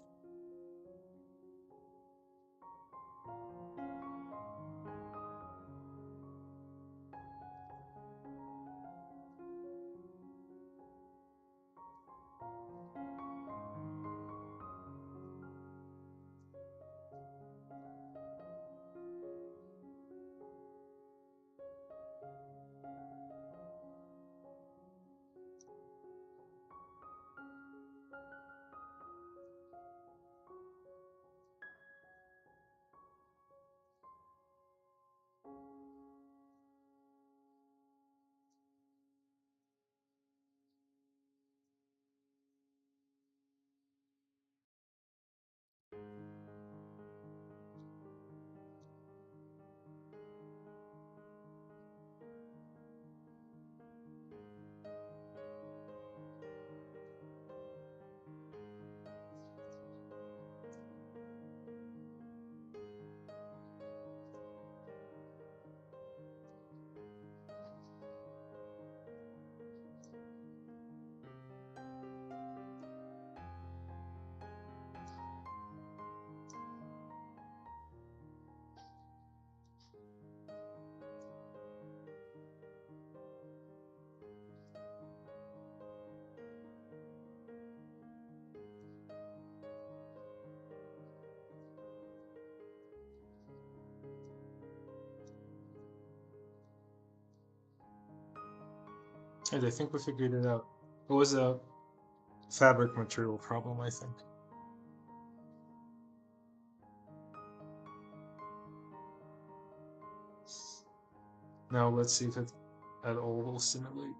S1: And I think we figured it out. It was a fabric material problem, I think. Now let's see if it at all will simulate.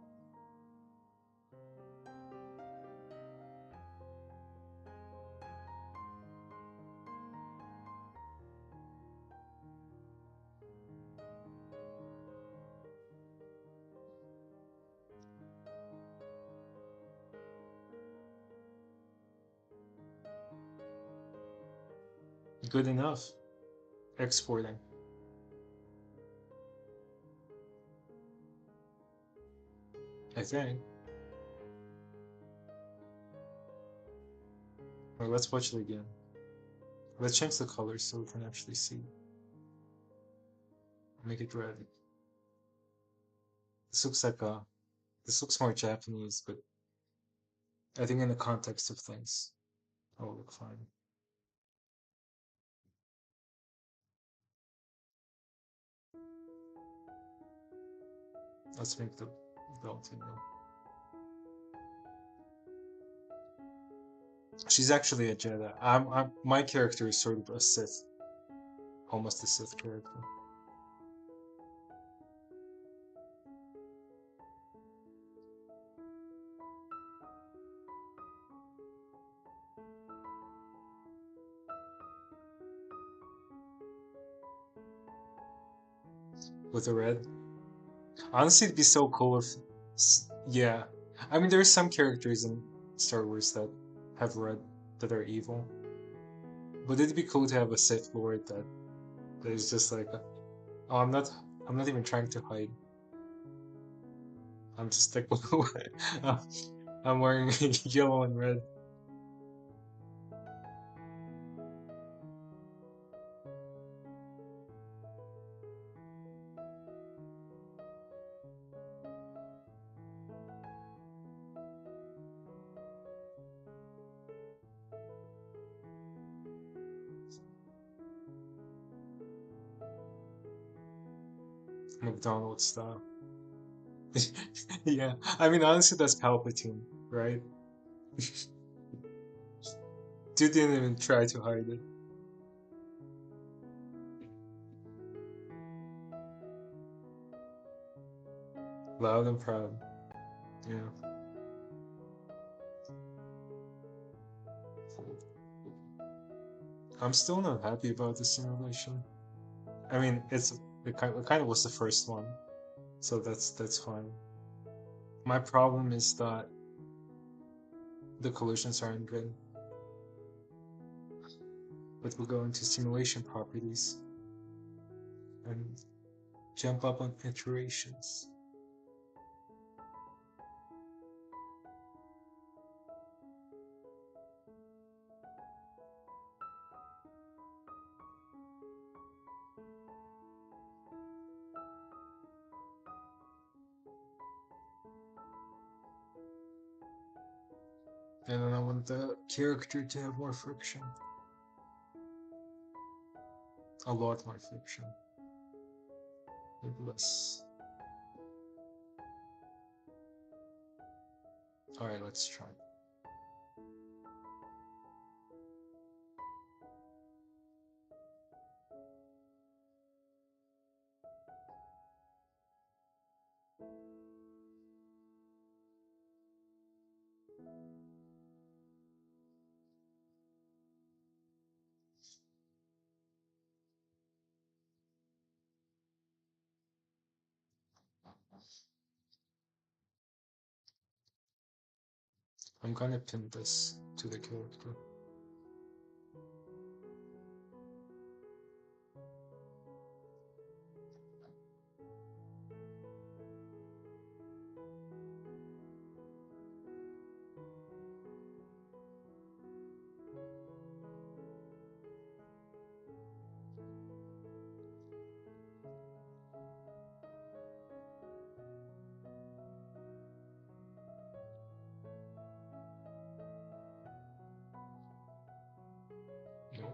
S1: Good enough. Exporting. I think. Or let's watch it again. Let's change the colors so we can actually see. Make it red. This looks like this looks more Japanese, but I think in the context of things, it will look fine. Let's make the belt in there. She's actually a Jedi. My character is sort of a Sith, almost a Sith character. With a red. Honestly, it'd be so cool if, yeah. I mean, there's some characters in Star Wars that have red that are evil, but it'd be cool to have a Sith Lord that is just like, oh, I'm not even trying to hide. I'm just like, I'm wearing yellow and red. Donald style. Yeah, I mean honestly, that's Palpatine, right? Dude didn't even try to hide it. Loud and proud. Yeah, I'm still not happy about the simulation. I mean, it kind of was the first one, so that's fine. My problem is that the collisions aren't good. But we'll go into simulation properties and jump up on iterations. And then I want the character to have more friction. A lot more friction. Maybe less. Alright, let's try. I'm gonna pin this to the character. No.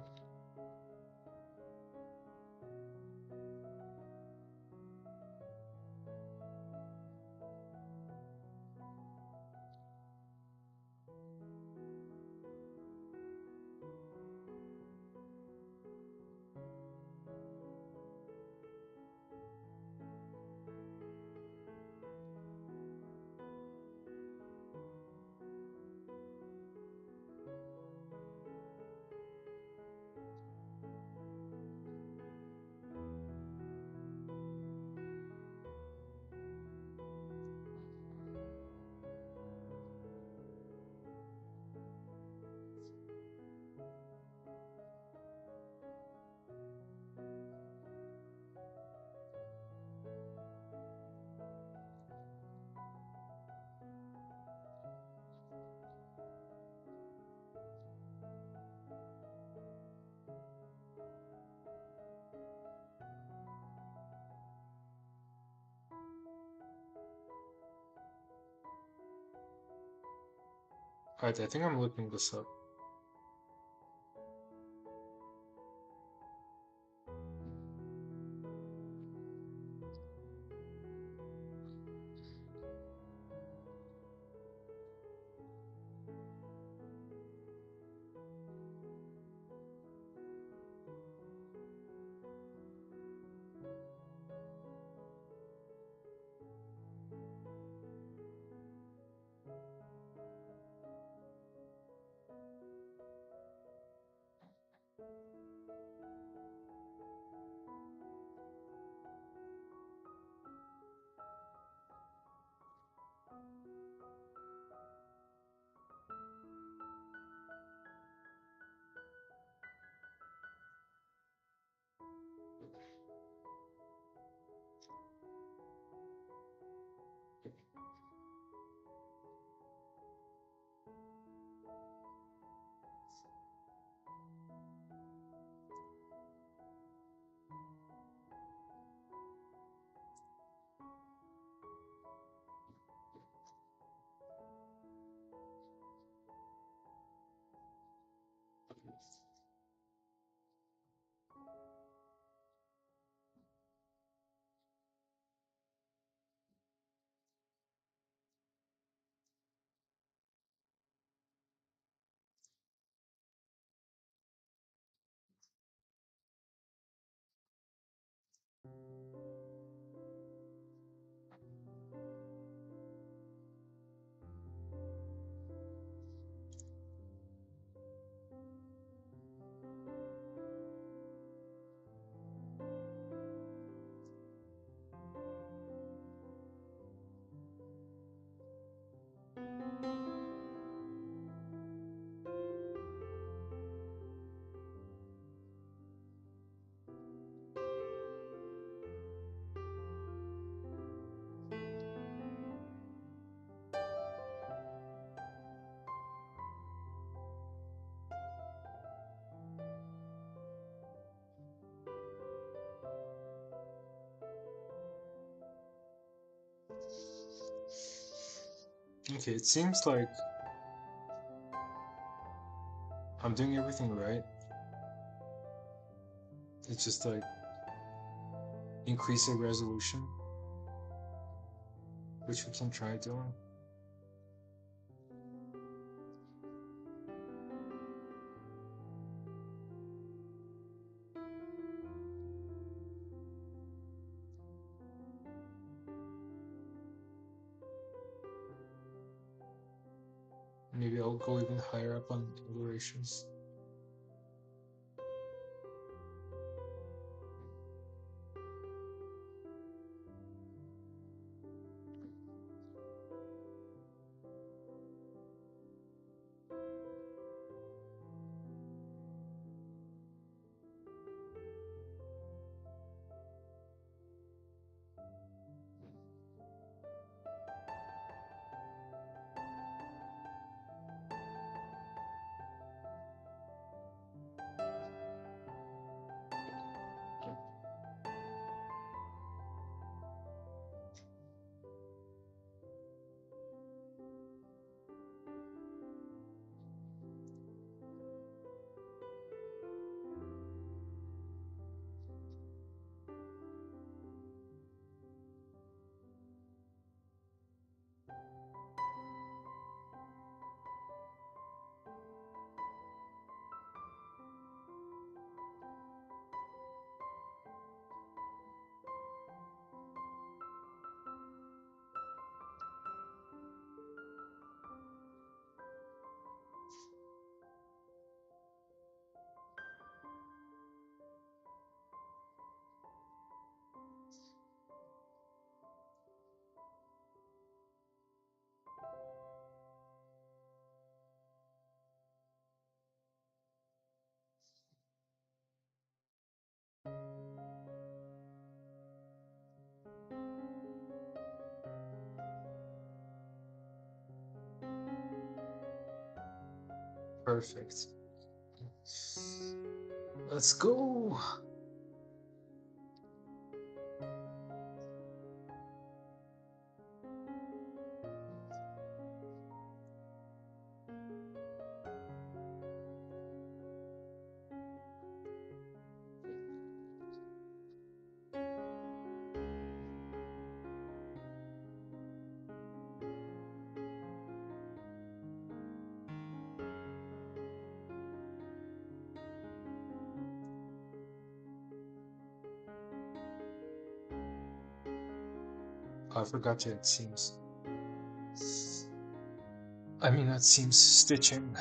S1: Alright, I think I'm looking this up. Okay, it seems like I'm doing everything right. It's just like increase the resolution, which we can try doing. Maybe I'll go even higher up on iterations. Perfect. Let's go. I forgot to add seams. I mean, that seams stitching.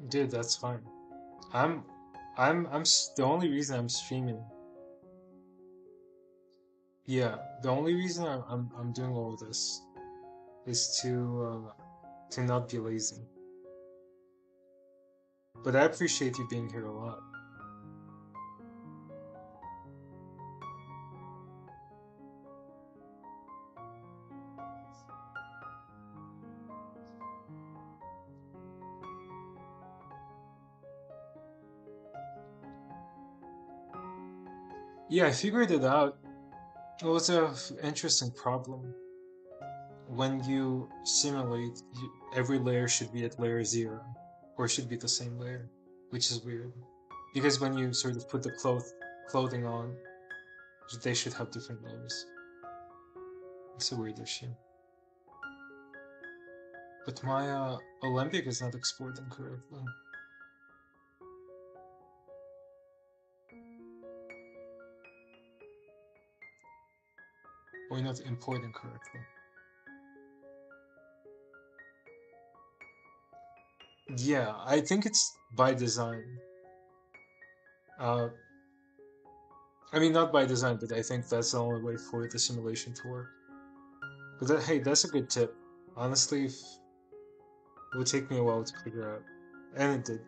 S1: Dude, that's fine. I'm the only reason I'm streaming. Yeah, the only reason I'm doing all of this is to not be lazy. But I appreciate you being here a lot. Yeah, I figured it out. It was a interesting problem. When you simulate, every layer should be at layer zero, or should be the same layer, which is weird. Because when you sort of put the clothing on, they should have different layers. It's a weird issue. But my Olympic is not exporting correctly. Or not importing correctly. Yeah, I think it's by design. Uh, I mean, not by design, but I think that's the only way for the simulation to work. But that, hey, that's a good tip. Honestly, it would take me a while to figure out, and it did.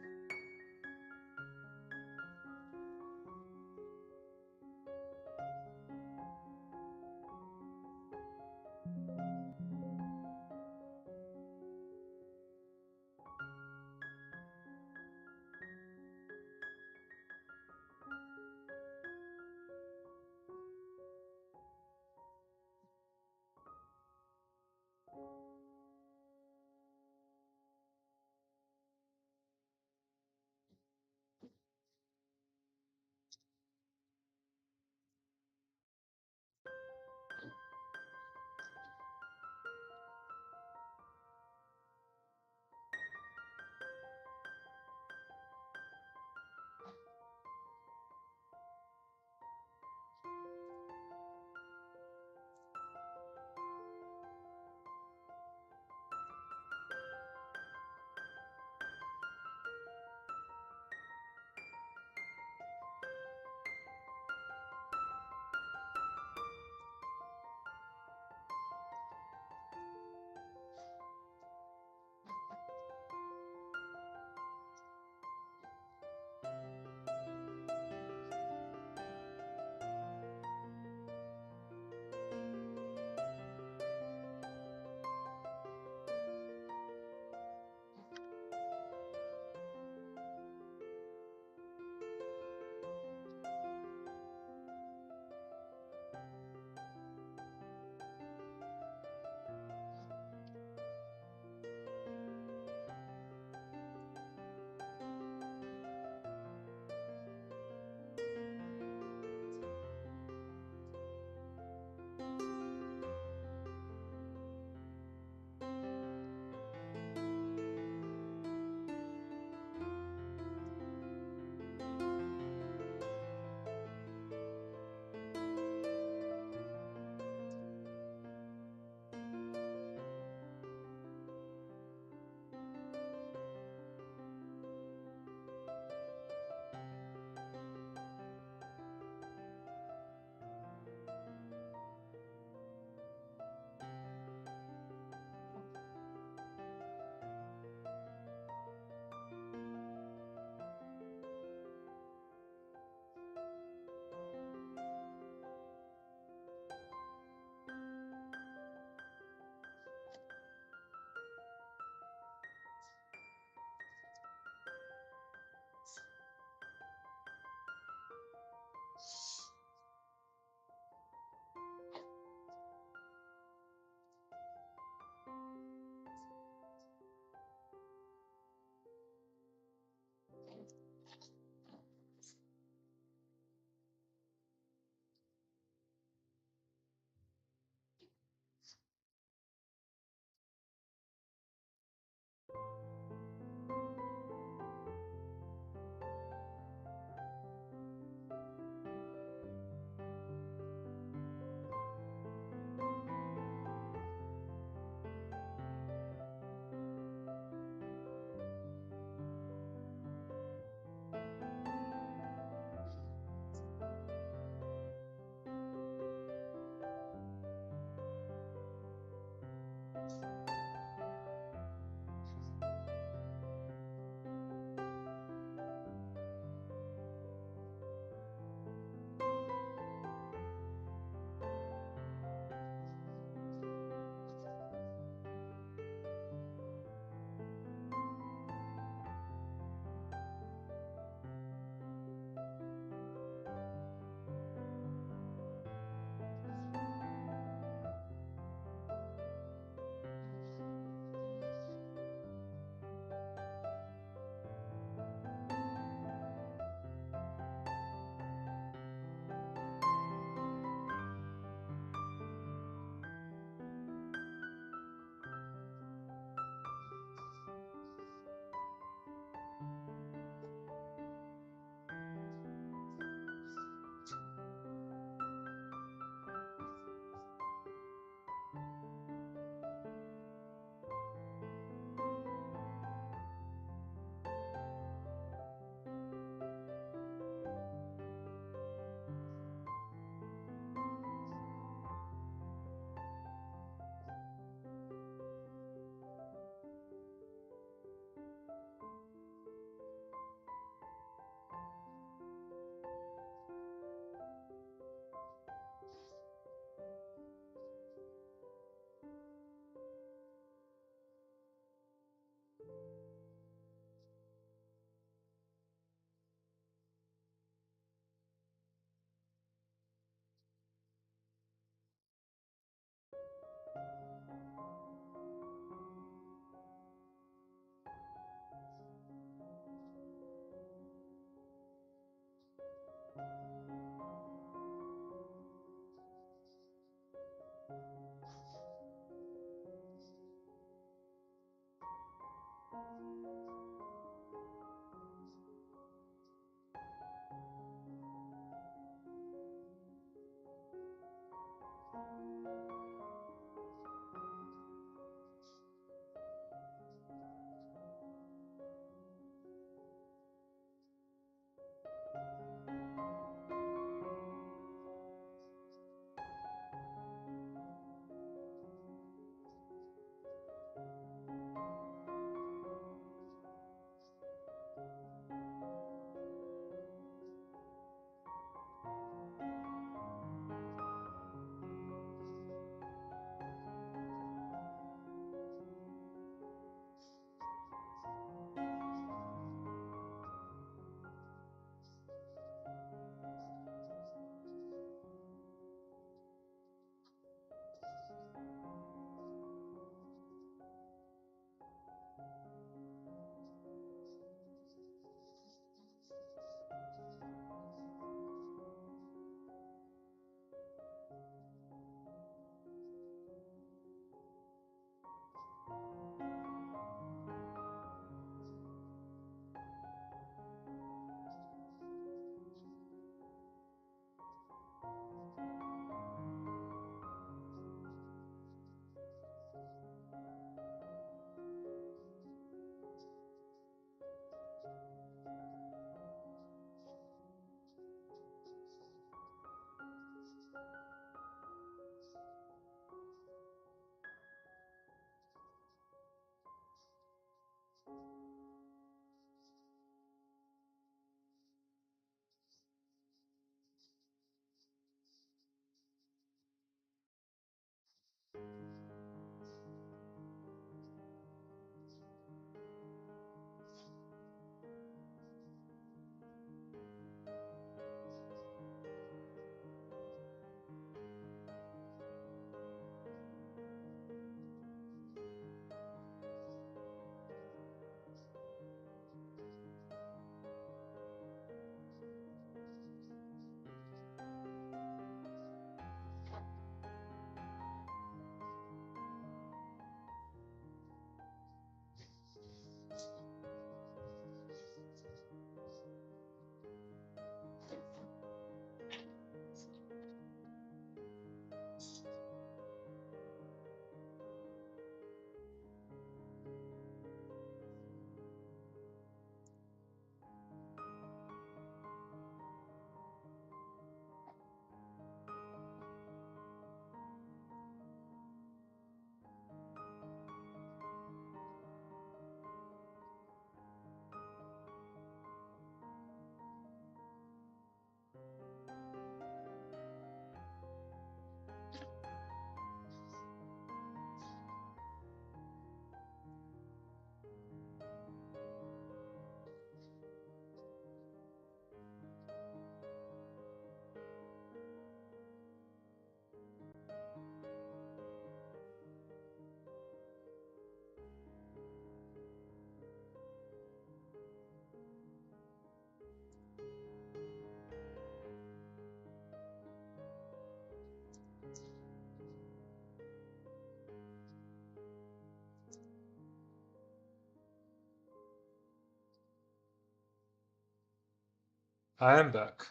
S1: I am back.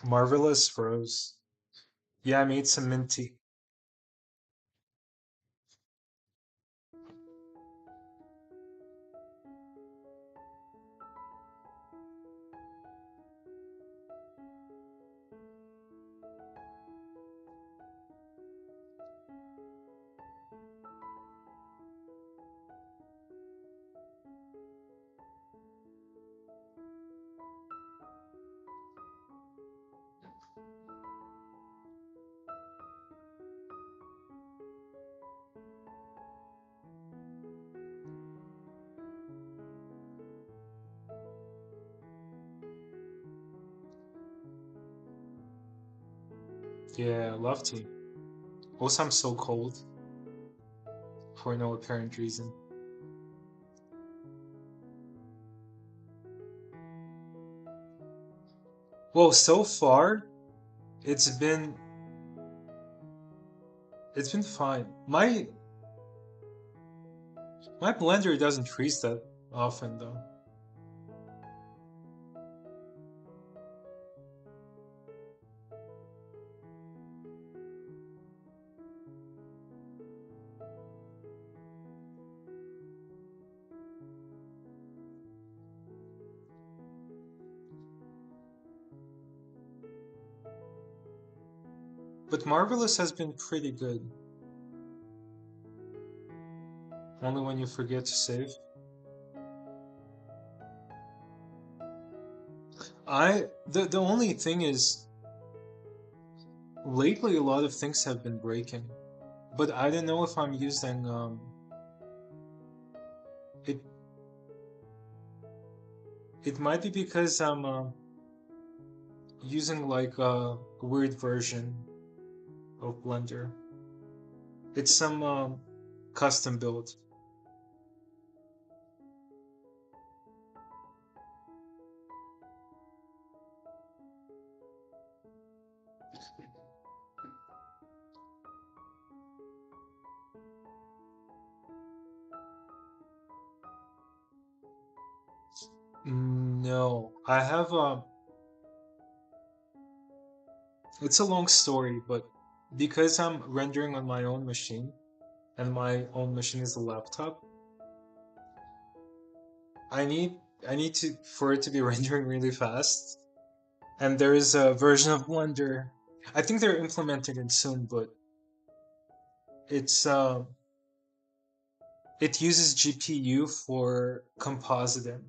S1: Marvelous froze. Yeah, I made some minty. Yeah, love tea. Also, I'm so cold for no apparent reason. Well, so far, it's been it's been fine. My blender doesn't freeze that often though. But Marvelous has been pretty good. Only when you forget to save. The only thing is lately a lot of things have been breaking. But I don't know if I'm using it it might be because I'm using like a weird version of Blender. It's some custom build. No, I have it's a long story, but because I'm rendering on my own machine and my own machine is a laptop, I need I need to for it to be rendering really fast. And there is a version of Blender. I think they're implementing it soon, but it's it uses GPU for compositing.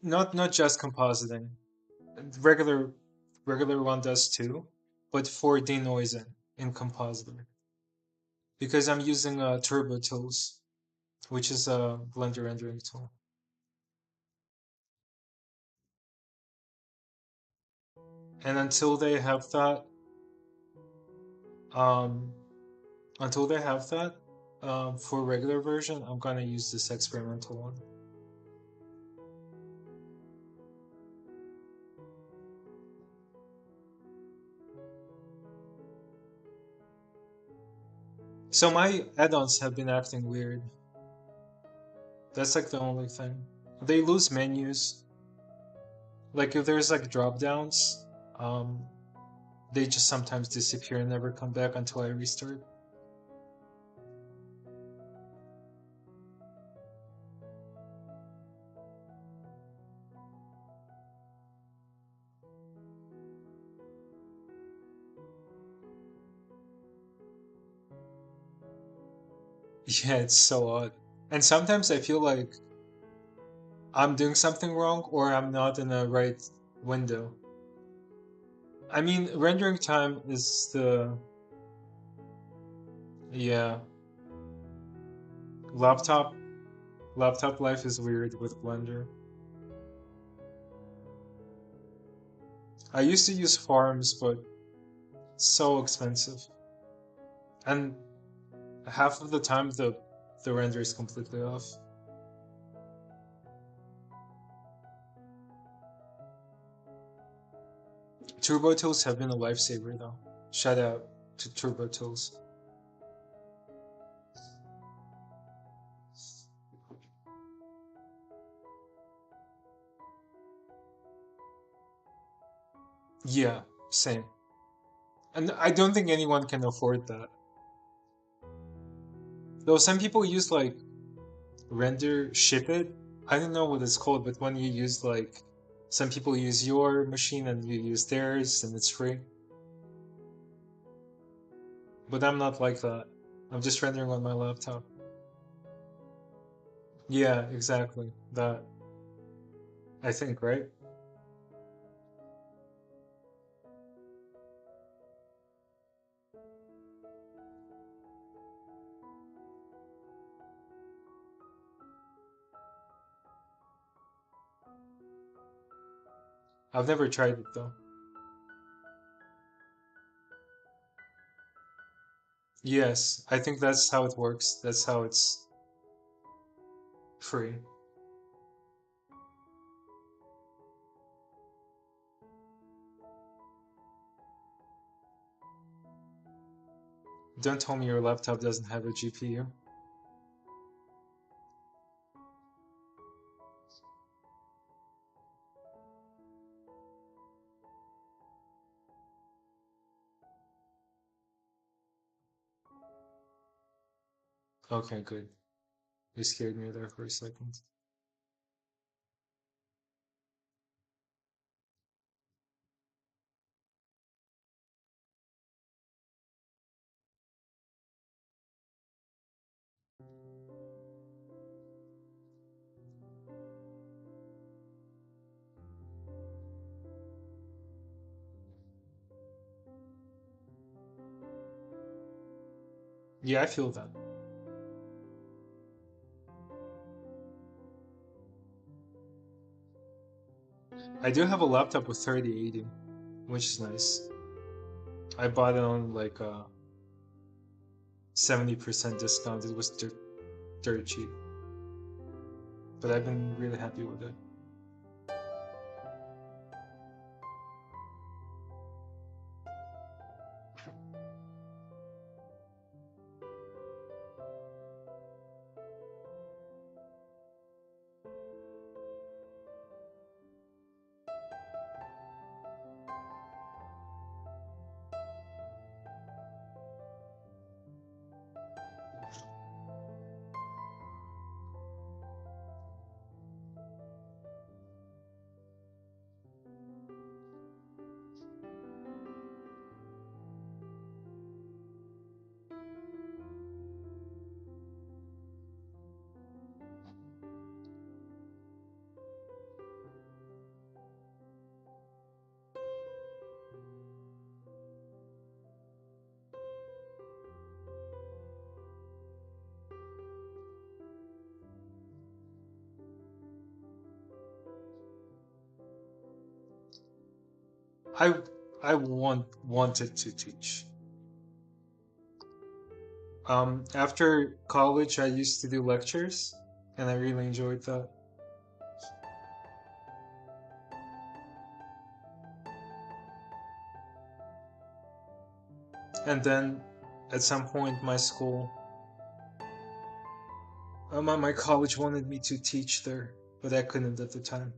S1: Not just compositing. Regular regular one does too, but for denoising in compositing. Because I'm using Turbo Tools, which is a Blender rendering tool. And um, until they have that, for regular version, I'm gonna use this experimental one. So my add-ons have been acting weird. That's like the only thing. They lose menus. Like if there's like drop downs, um, they just sometimes disappear and never come back until I restart. Yeah, it's so odd. And sometimes I feel like I'm doing something wrong or I'm not in the right window. I mean, rendering time is the yeah, laptop laptop life is weird with Blender. I used to use farms, but it's so expensive. And half of the time the render is completely off. Turbo tools have been a lifesaver though. Shout out to turbo tools. Yeah, same. And I don't think anyone can afford that. Though some people use like render ship it. I don't know what it's called, but when you use like some people use your machine and you use theirs and it's free. But I'm not like that. I'm just rendering on my laptop. Yeah, exactly. That I think, right? I've never tried it though. Yes, I think that's how it works. That's how it's free. Don't tell me your laptop doesn't have a GPU. Okay, good. You scared me there for a second. Yeah, I feel that. I do have a laptop with 3080, which is nice. I bought it on like a 70% discount. It was dirt cheap, but I've been really happy with it. I I wanted to teach. After college, I used to do lectures, and I really enjoyed that. And then, at some point, my school, my college wanted me to teach there, but I couldn't at the time.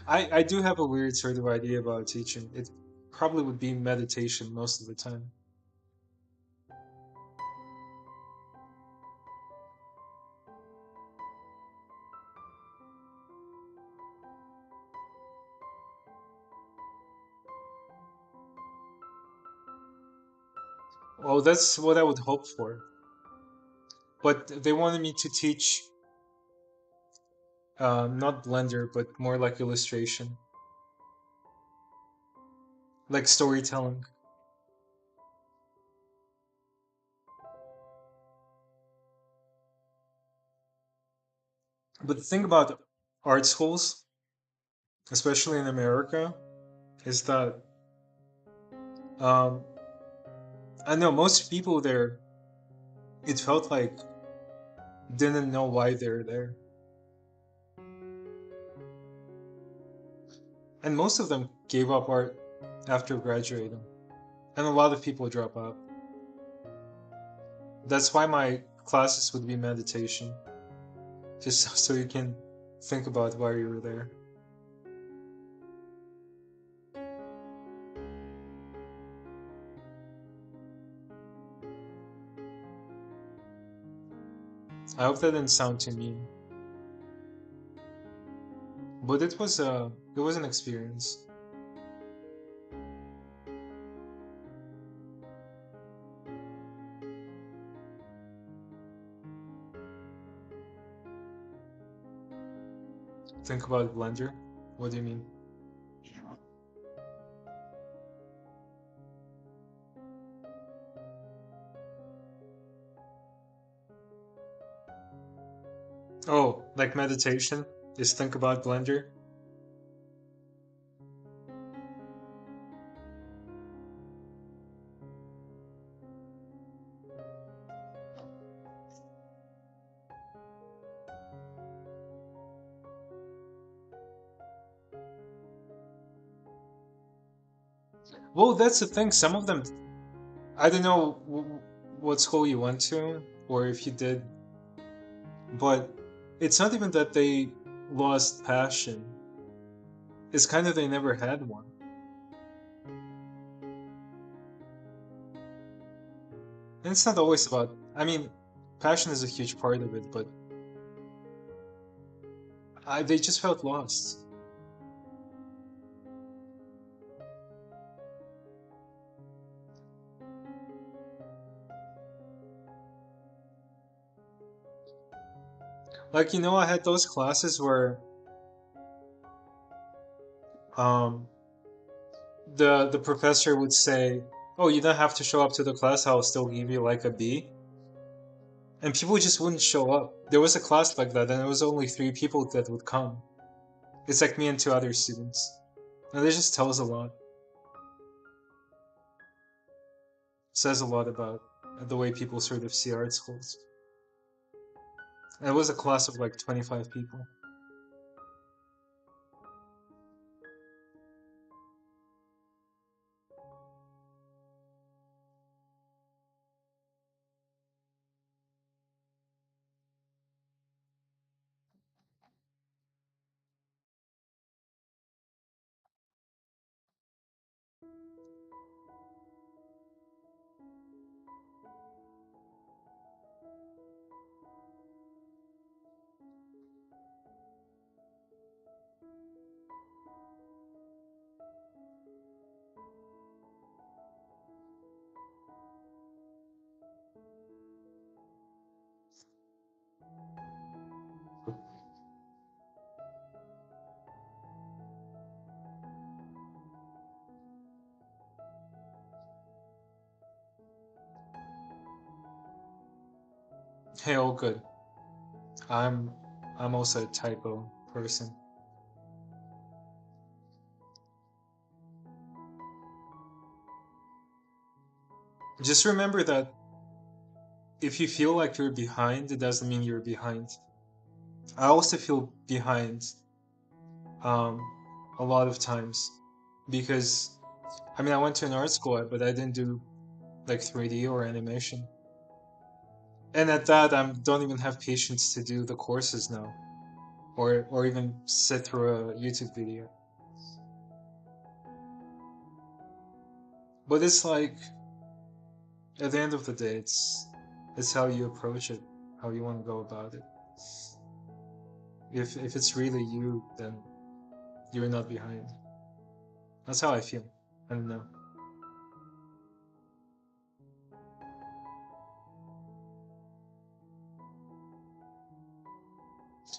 S1: I do have a weird sort of idea about teaching. It probably would be meditation most of the time. Well, that's what I would hope for. But they wanted me to teach not Blender, but more like illustration, like storytelling. But the thing about art schools, especially in America, is that um, I know most people there, it felt like didn't know why they're there, and most of them gave up art after graduating, and a lot of people drop out. That's why my classes would be meditation, just so you can think about why you were there. I hope that didn't sound too mean, but it was an experience. Think about Blender. What do you mean? Oh, like meditation is think about Blender. Well, that's the thing. Some of them, I don't know what school you went to or if you did, but it's not even that they lost passion. It's kind of they never had one. And it's not always about, I mean, passion is a huge part of it, but they just felt lost. Like, I had those classes where um, the professor would say, "Oh, you don't have to show up to the class. I'll still give you like a B." And people just wouldn't show up. There was a class like that, and it was only 3 people that would come. It's like me and 2 other students. And that just tells a lot. Says a lot about the way people sort of see art schools. And it was a class of like 25 people. Hey, all good. I'm I'm also a typo person. Just remember that if you feel like you're behind, it doesn't mean you're behind. I also feel behind um, a lot of times because I mean I went to an art school, but I didn't do like 3D or animation, and at that I don't even have patience to do the courses now, or even sit through a YouTube video. But it's like at the end of the day, it's how you approach it, how you want to go about it. If it's really you, then you're not behind. That's how I feel. I don't know.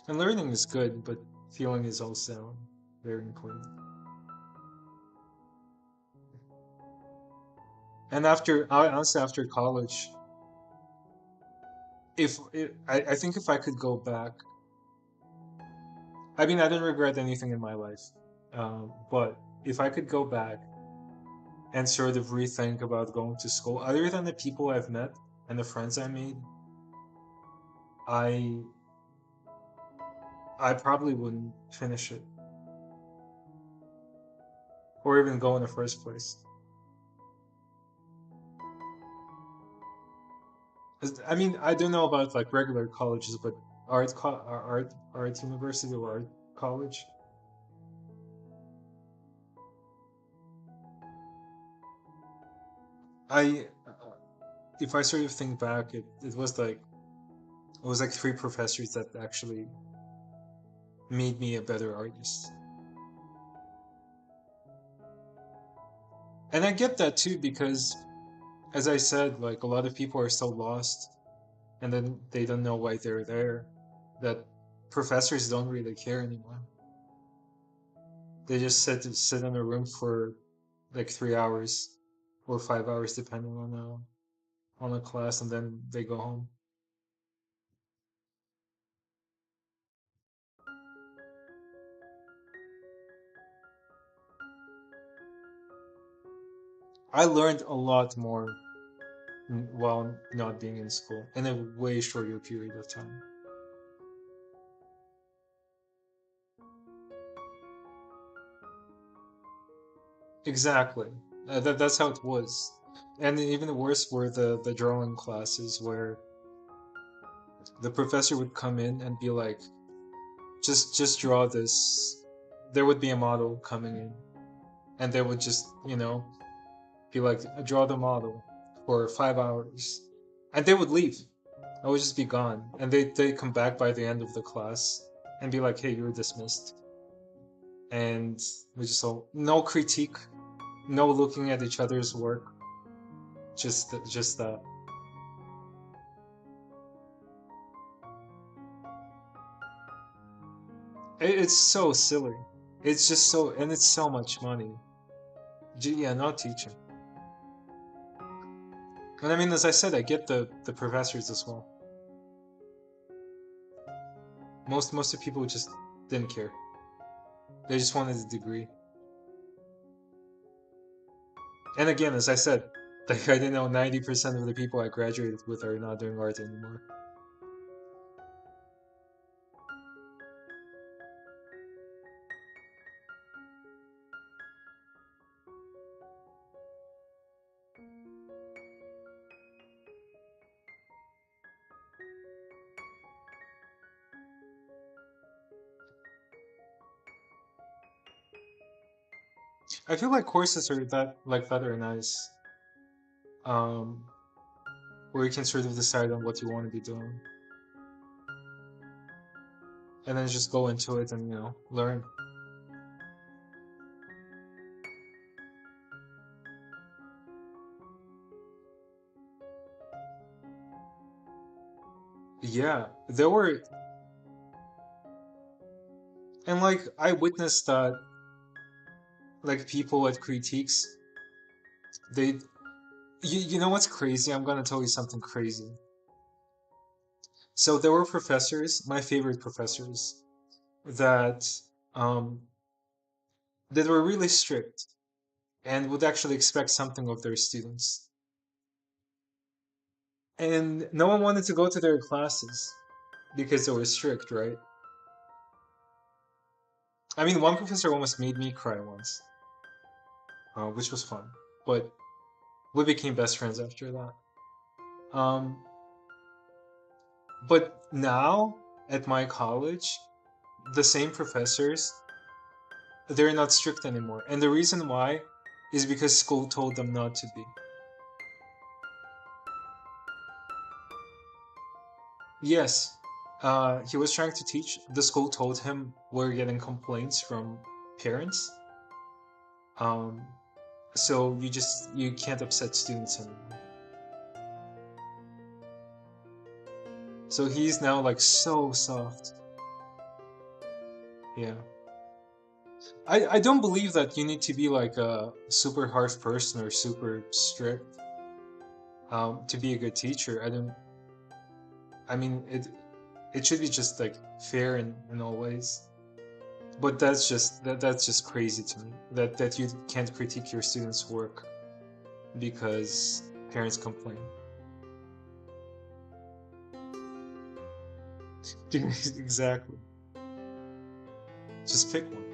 S1: And learning is good, but feeling is also very important. And honestly, after college, I think if I could go back, I mean, I didn't regret anything in my life, but if I could go back and sort of rethink about going to school, other than the people I've met and the friends I made, I I probably wouldn't finish it or even go in the first place. I mean, I don't know about like regular colleges, but art university or art college. I if I sort of think back, it was like three professors that actually made me a better artist. And I get that too because, as I said, like a lot of people are so lost, and then they don't know why they're there. That professors don't really care anymore. They just sit in a room for like 3 hours or 5 hours, depending on a class, and then they go home. I learned a lot more while not being in school in a way shorter period of time. Exactly. That's how it was. And even worse were the drawing classes where the professor would come in and be like, just draw this. There would be a model coming in, and they would just, be like, draw the model for 5 hours. And they would leave. I would just be gone. And they'd come back by the end of the class and be like, hey, you're dismissed. And we just all, no critique, no looking at each other's work, just that. It's so silly. It's just so, and it's so much money. Yeah, not teaching. And I mean, as I said, I get the professors as well. Most of the people just didn't care. They just wanted a degree. And again, as I said, like I didn't know 90% of the people I graduated with are not doing art anymore. I feel like courses are that are nice. Um, where you can sort of decide on what you want to be doing, and then just go into it and learn. Yeah, there were, and like I witnessed that, like people at critiques, they, you know what's crazy? I'm gonna tell you something crazy. So there were professors, my favorite professors, that um that were really strict and would actually expect something of their students. And no one wanted to go to their classes because they were strict, right? I mean, one professor almost made me cry once, which was fun. But we became best friends after that. Um, but now at my college, the same professors, they're not strict anymore. And the reason why is because school told them not to be. Yes, he was trying to teach. The school told him we're getting complaints from parents. Um, so you can't upset students anymore. So he's now like so soft. Yeah. I don't believe that you need to be like a super harsh person or super strict to be a good teacher. I mean it should be just like fair in all ways. But that's just crazy to me. That you can't critique your students' work because parents complain. Exactly. Just pick one.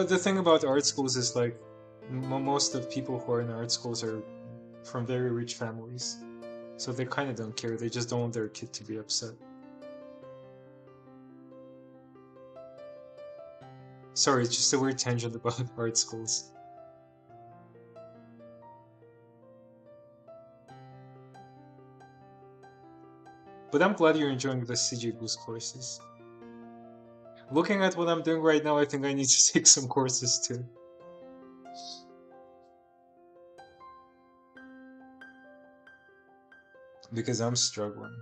S1: The thing about art schools is like Most of people who are in art schools are from very rich families, so they kind of don't care. They just don't want their kid to be upset. Sorry, it's just a weird tangent about art schools. But I'm glad you're enjoying the CJ Boost courses. Looking at what I'm doing right now, I think I need to take some courses too. Because I'm struggling.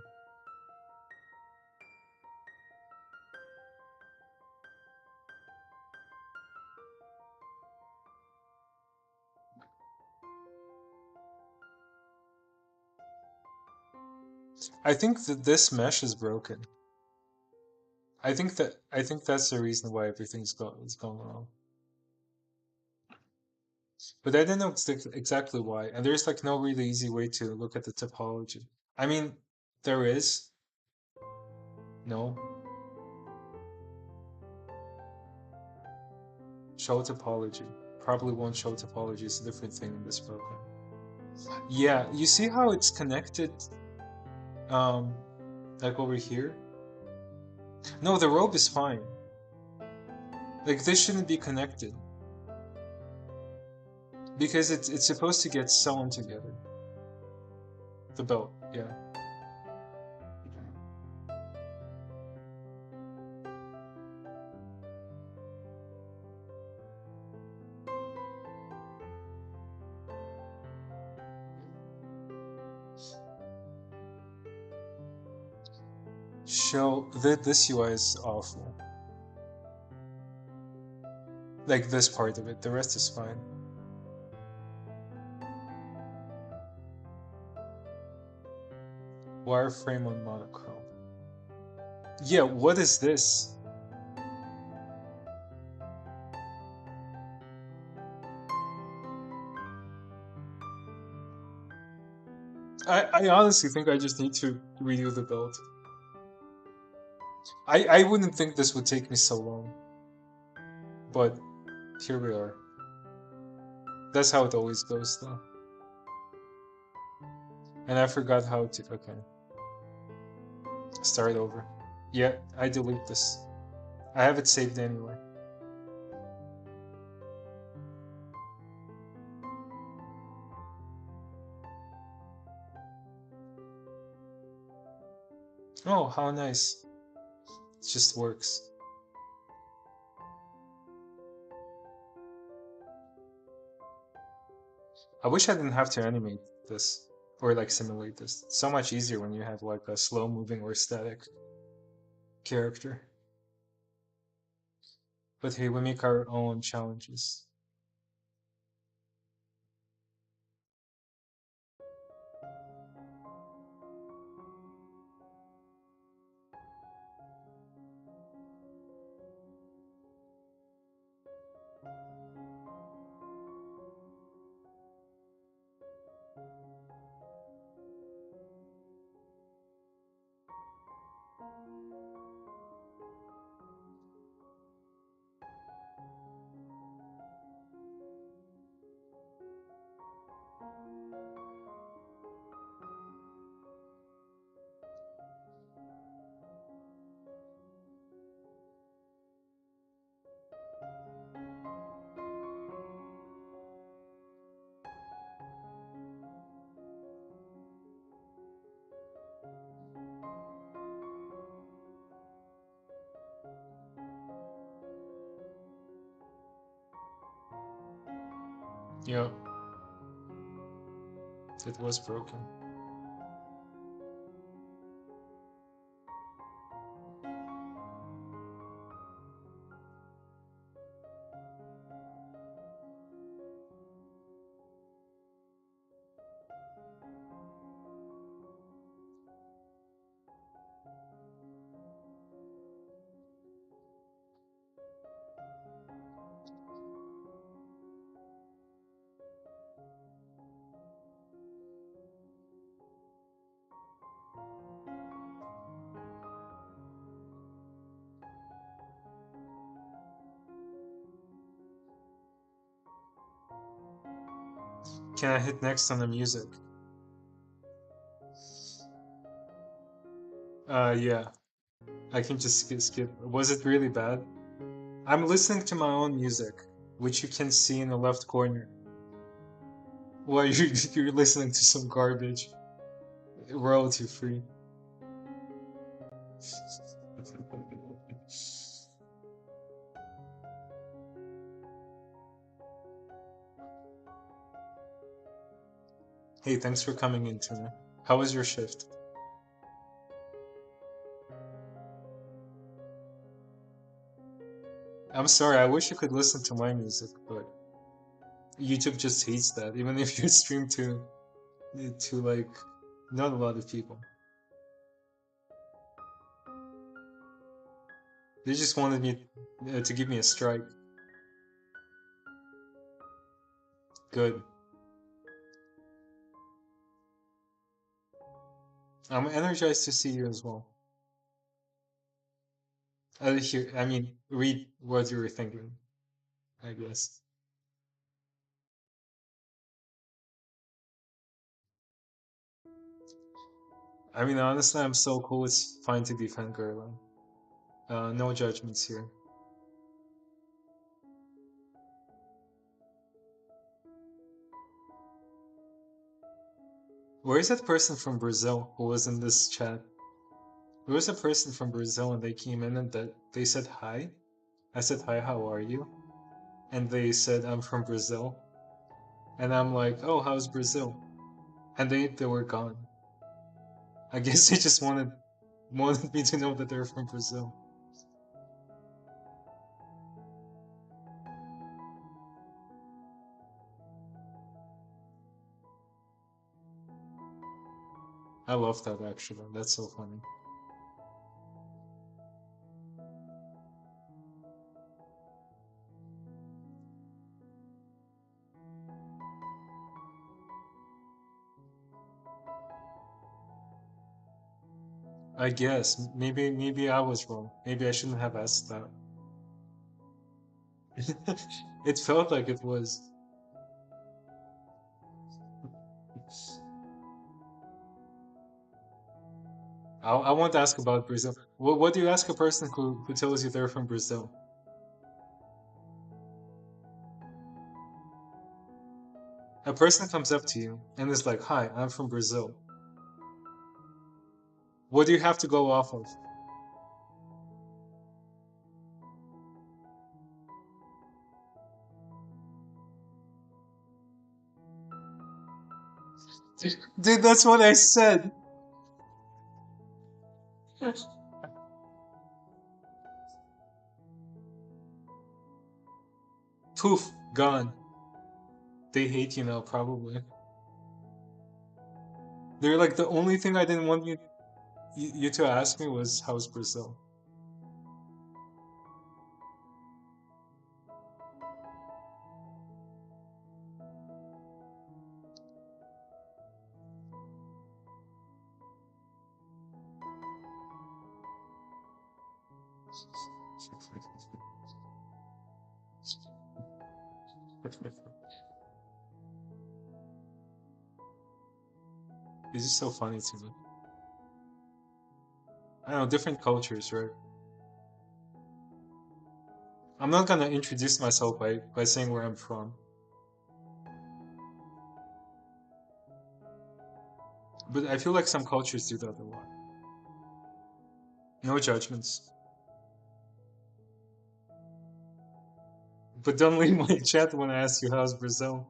S1: I think that this mesh is broken. I think that's the reason why is going wrong. But I don't know exactly why. And there's like no really easy way to look at the topology. I mean, there is. No. Show topology. Probably won't show topology. It's a different thing in this program. Yeah, you see how it's connected, um, like over here? No, the rope is fine. Like this shouldn't be connected because it's supposed to get sewn together. The belt, yeah. Show that this UI is awful. Like this part of it. The rest is fine. Wireframe on monochrome. Yeah, what is this? I honestly think I just need to redo the build. I wouldn't think this would take me so long. But here we are. That's how it always goes though. And I forgot how to, okay. Start over. Yeah, I delete this. I have it saved anyway. Oh, how nice. It just works. I wish I didn't have to animate this or like simulate this. It's so much easier when you have like a slow moving or static character. But hey, we make our own challenges. Yeah, it was broken. Can I hit next on the music? Yeah. I can just skip. Was it really bad? I'm listening to my own music, which you can see in the left corner. Well, you're listening to some garbage, royalty free. Hey, thanks for coming in, Tuna. How was your shift? I'm sorry, I wish you could listen to my music, but YouTube just hates that, even if you stream to like not a lot of people. They just wanted me to give me a strike. Good. I'm energized to see you as well. I mean, read what you were thinking, I guess. I mean, honestly, I'm so cool. It's fine to defend Gerlin. No judgments here. Where is that person from Brazil who was in this chat? There was a person from Brazil and they came in and that they said hi. I said hi, how are you? And they said I'm from Brazil. And I'm like, oh, how's Brazil? And they were gone. I guess they just wanted me to know that they're from Brazil. I love that actually. That's so funny. I guess maybe I was wrong. Maybe I shouldn't have asked that. It felt like it was. I want to ask about Brazil. What do you ask a person who tells you they're from Brazil? A person comes up to you and is like, "Hi, I'm from Brazil." What do you have to go off of? Dude, that's what I said. Poof, gone. They hate you now, probably. They're like the only thing I didn't want you to ask me was how's Brazil. It's just so funny to me. I don't know, different cultures, right? I'm not gonna introduce myself by saying where I'm from, but I feel like some cultures do that a lot. No judgments. But don't leave my chat when I ask you how's Brazil.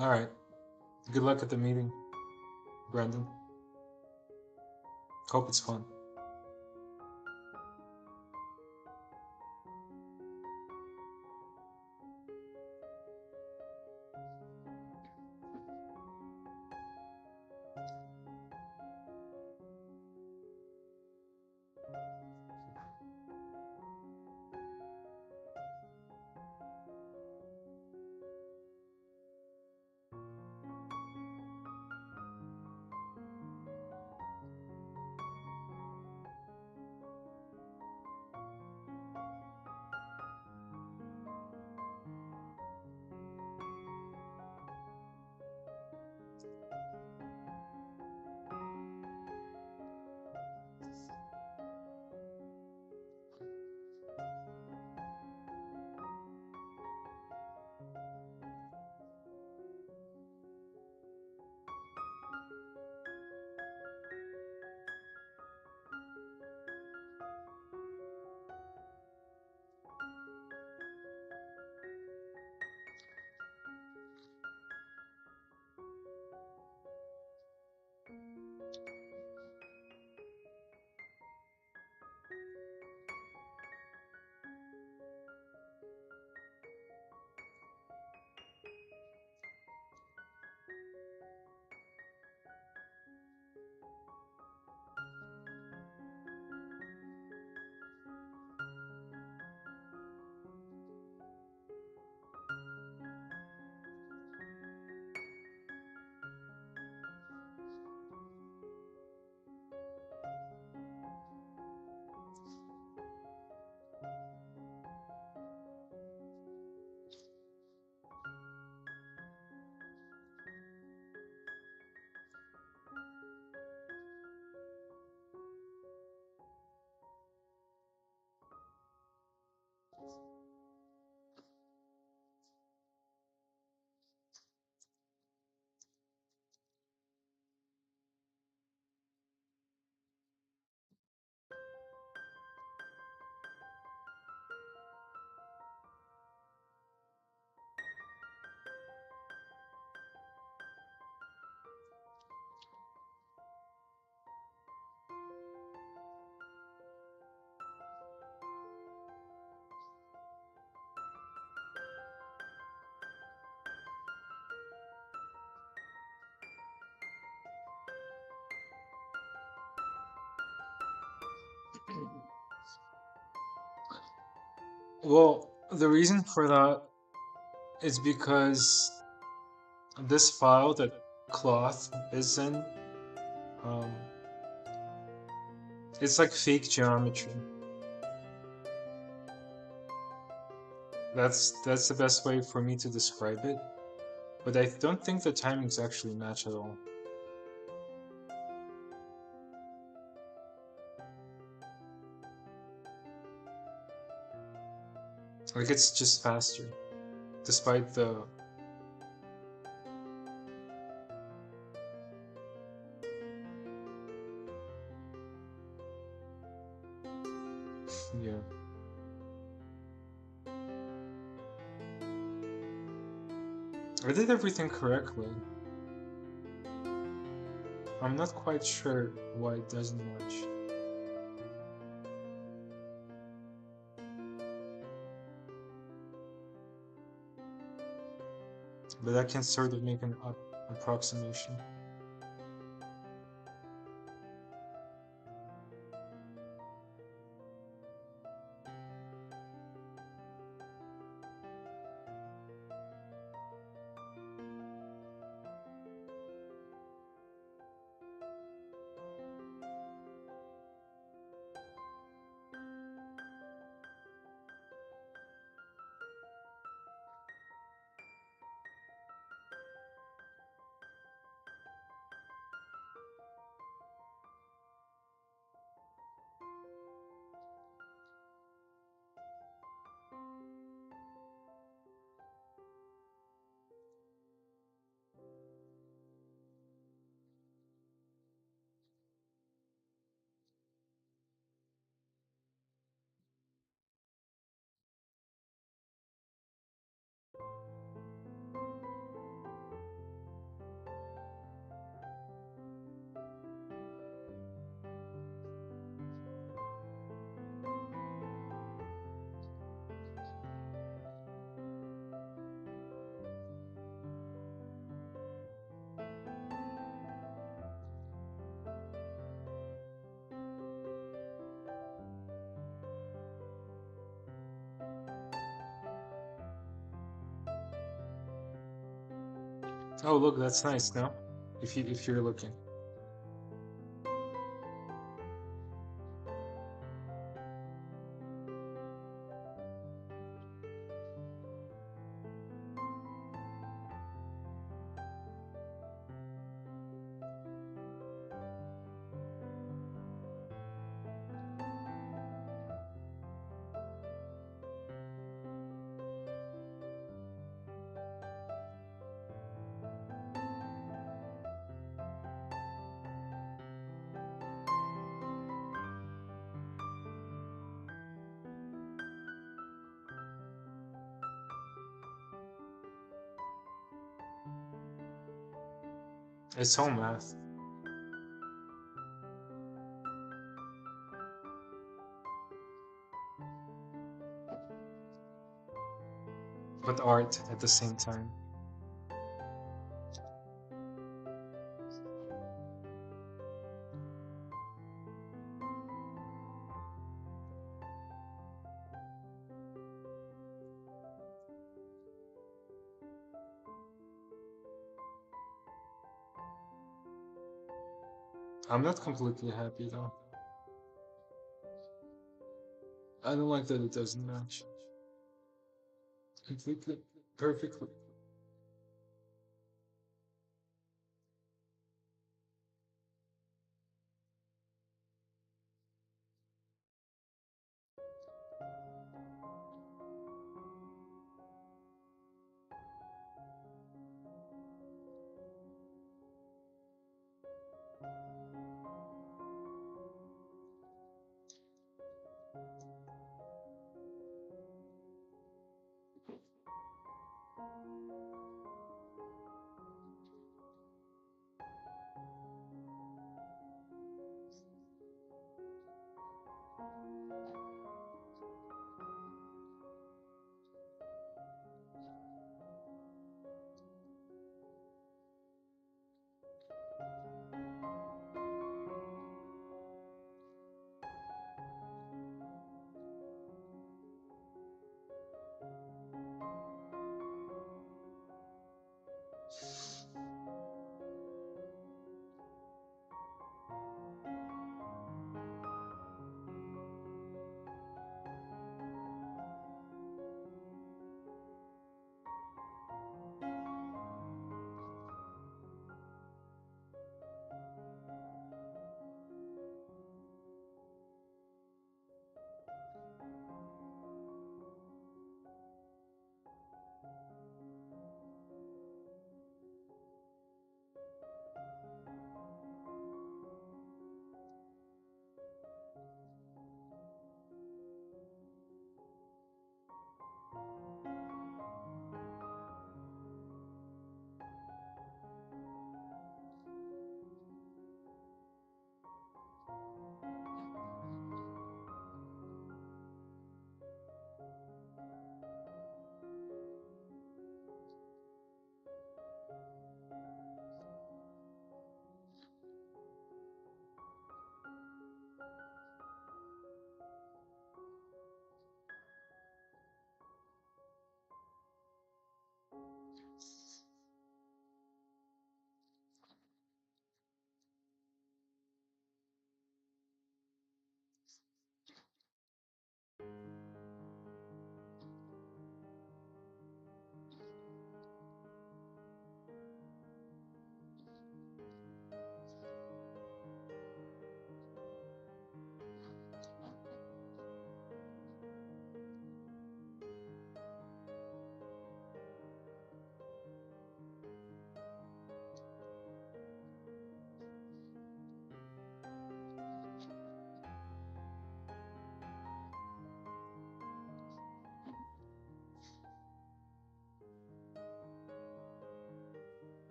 S1: All right. Good luck at the meeting, Brandon. Hope it's fun. Well, the reason for that is because this file that cloth is in, um, it's like fake geometry. That's the best way for me to describe it. But I don't think the timings actually match at all. Like it's just faster, despite the yeah. I did everything correctly. I'm not quite sure why it doesn't match. But I can sort of make an approximation. Oh look, that's nice now. If you're looking. It's all math. But art at the same time. I'm not completely happy though. I don't like that it doesn't match. Completely, perfectly.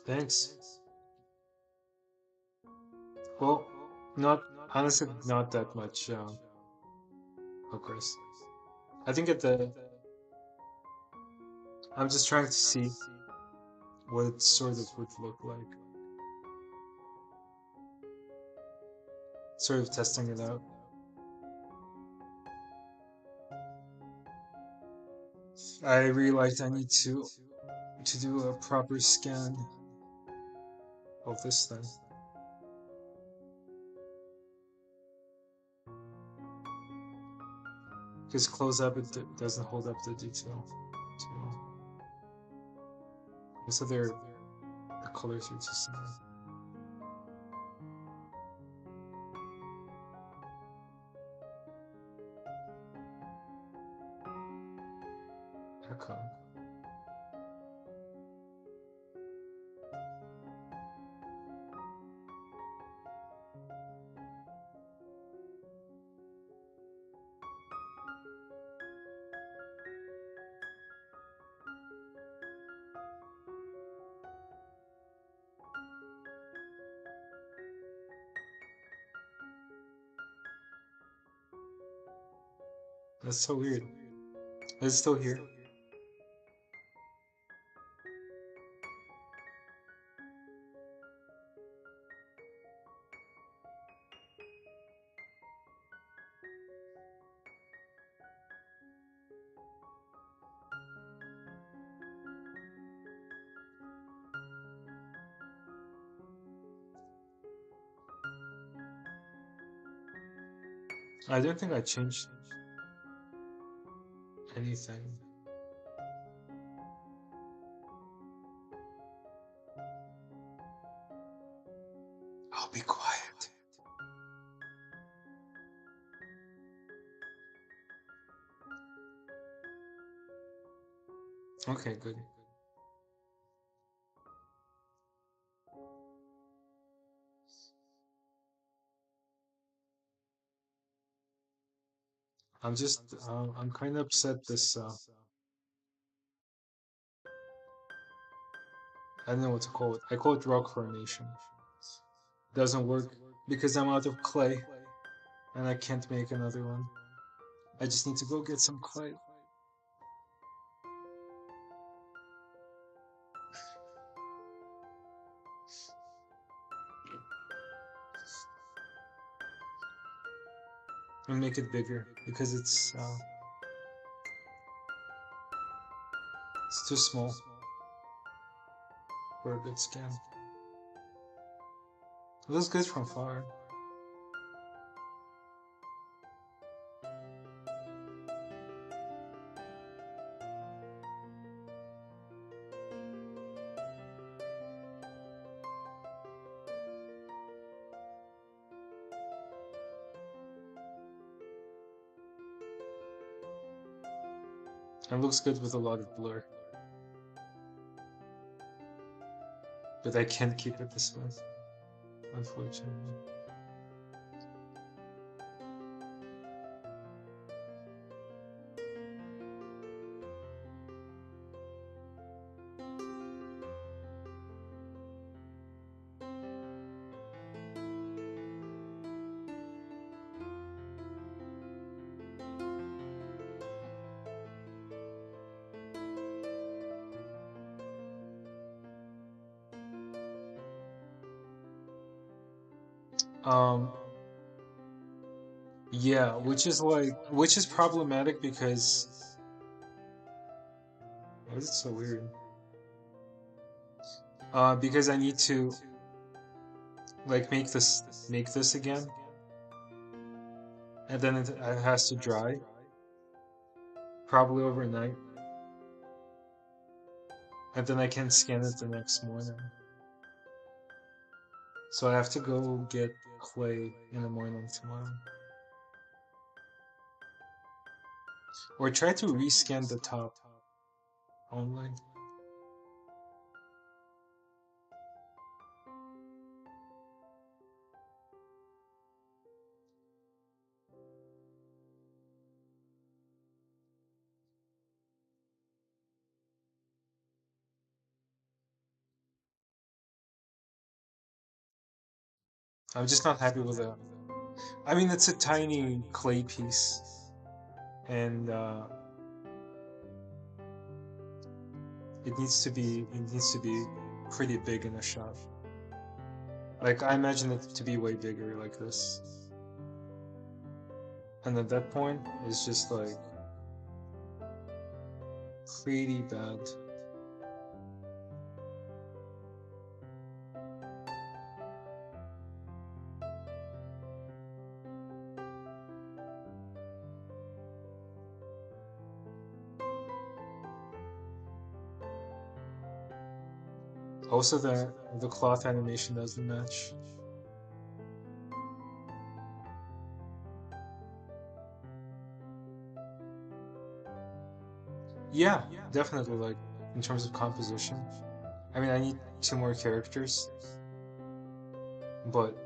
S1: Thanks. Well, not honestly, not that much progress. I think at the I'm just trying to see what it sort of would look like. Sort of testing it out. I realized I need to do a proper scan of this thing. Because close up doesn't hold up the detail. So the colors are just echo. That's so weird. It's still here. I don't think I changed anything. I'll be quiet. Okay, good. I'm kind of upset this, I don't know what to call it. I call it rock formation. Doesn't work because I'm out of clay and I can't make another one. I just need to go get some clay. And make it bigger because it's too small for a good scan. It looks good from far. It looks good with a lot of blur. But I can't keep it this way, unfortunately. Um, yeah, which is problematic because why is it so weird? Because I need to like make this again, and then it has to dry probably overnight, and then I can scan it the next morning. So I have to go get clay in the morning tomorrow, or try to rescan the top only. I'm just not happy with that. I mean, it's a tiny clay piece, and it needs to be pretty big in a shot. Like I imagine it to be way bigger, like this. And at that point, it's just like pretty bad. Also, the cloth animation doesn't match. Yeah, definitely. Like in terms of composition, I mean, I need two more characters, but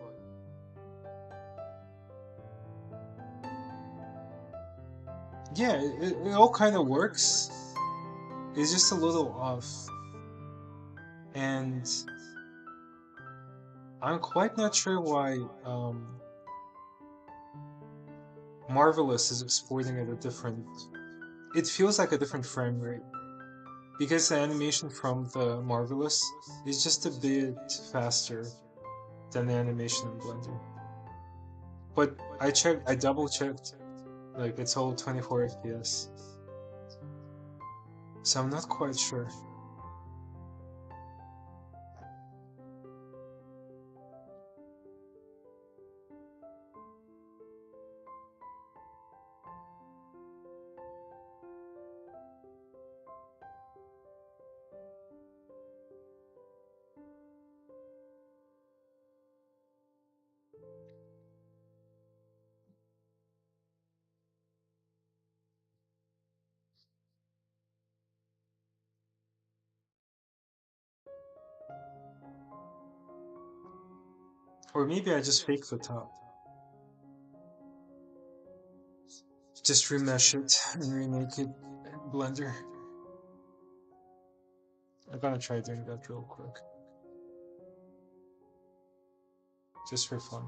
S1: yeah, it all kind of works. It's just a little off, and I'm quite not sure why Marvelous is exporting at a different. It feels like a different frame rate because the animation from the Marvelous is just a bit faster than the animation in Blender. But I double checked, like it's all 24 FPS, so I'm not quite sure. Or maybe I just fake the top. Just remesh it and remake it in Blender. I'm gonna try doing that real quick, just for fun.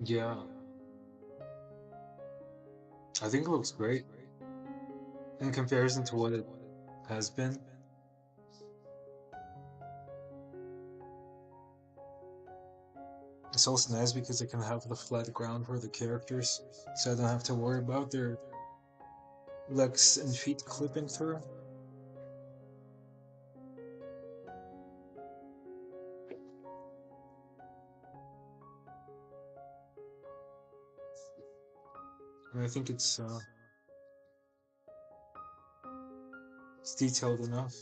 S1: Yeah, I think it looks great in comparison to what it has been. It's also nice because I can have the flat ground for the characters, so I don't have to worry about their legs and feet clipping through. And I think it's detailed enough.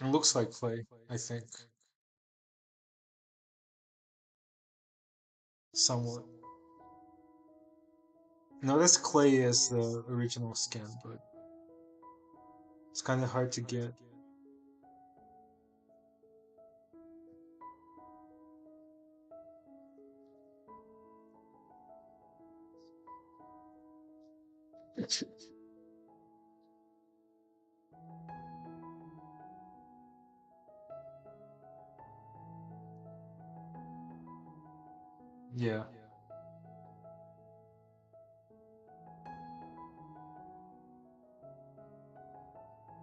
S1: It looks like clay, I think, somewhat. No, this clay is the original skin, but it's kind of hard to get. Yeah,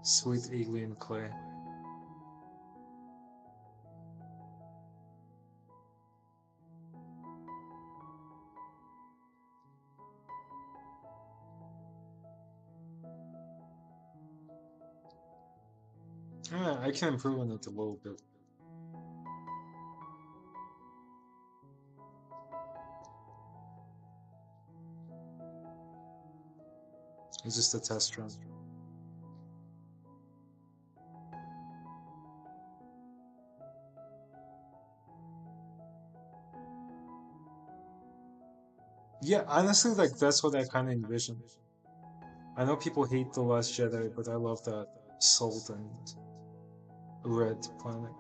S1: sweet alien clay. Yeah, I can improve on it a little bit. It's just a test run. Yeah, honestly, like that's what I kind of envision. I know people hate The Last Jedi, but I love that salt and red planet.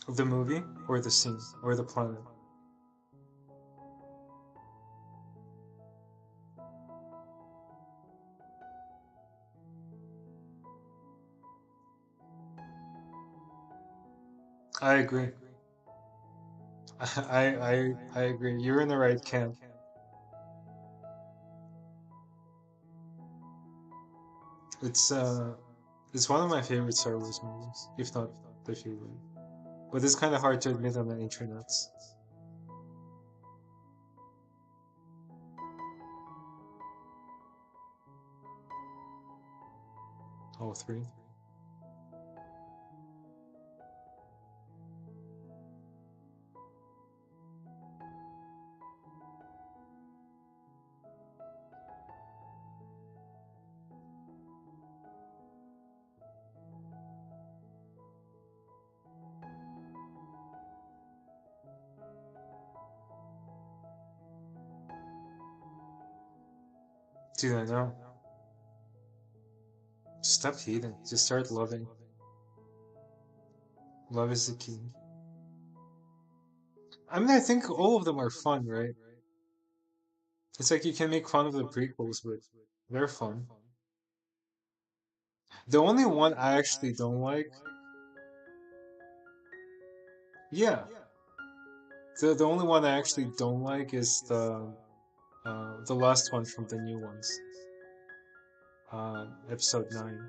S1: The movie or the scene or the planet. I agree. I agree. You're in the right camp. It's uh it's one of my favorite Star Wars movies, if not the favorite. But it's kind of hard to admit on the internet. All three. Dude, I know. Stop hating. Just start loving. Love is the key. I mean, I think all of them are fun, right? It's like you can make fun of the prequels, but they're fun. The only one I actually don't like, yeah, the only one I actually don't like is the last one from the new ones, episode 9.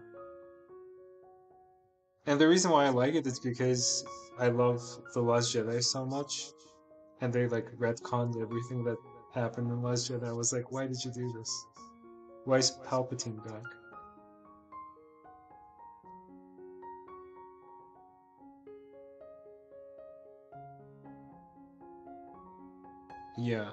S1: And the reason why I like it is because I love the Last Jedi so much, and they like retconned everything that happened in Last Jedi. I was like, why did you do this? Why is Palpatine back? Yeah,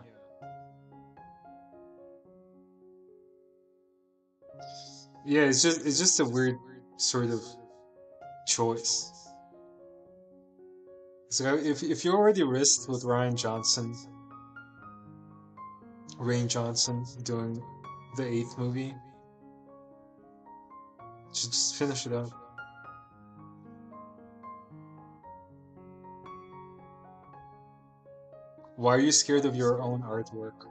S1: yeah. It's just a weird sort of choice. So if you already risked with Rain Johnson doing the eighth movie, just finish it up. Why are you scared of your own artwork?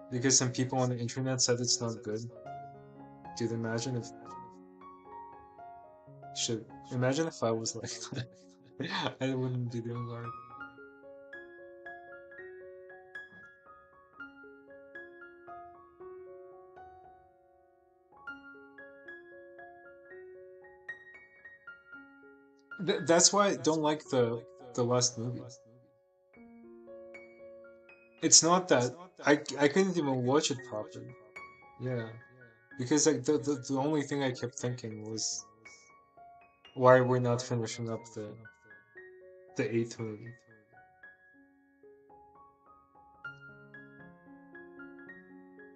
S1: Because some people on the internet said it's not good. Dude, imagine if I was like that. I wouldn't be doing art. That's why I don't like the last movie. It's not that I couldn't even watch it properly. Yeah, because like the only thing I kept thinking was why we're not finishing up the eighth movie.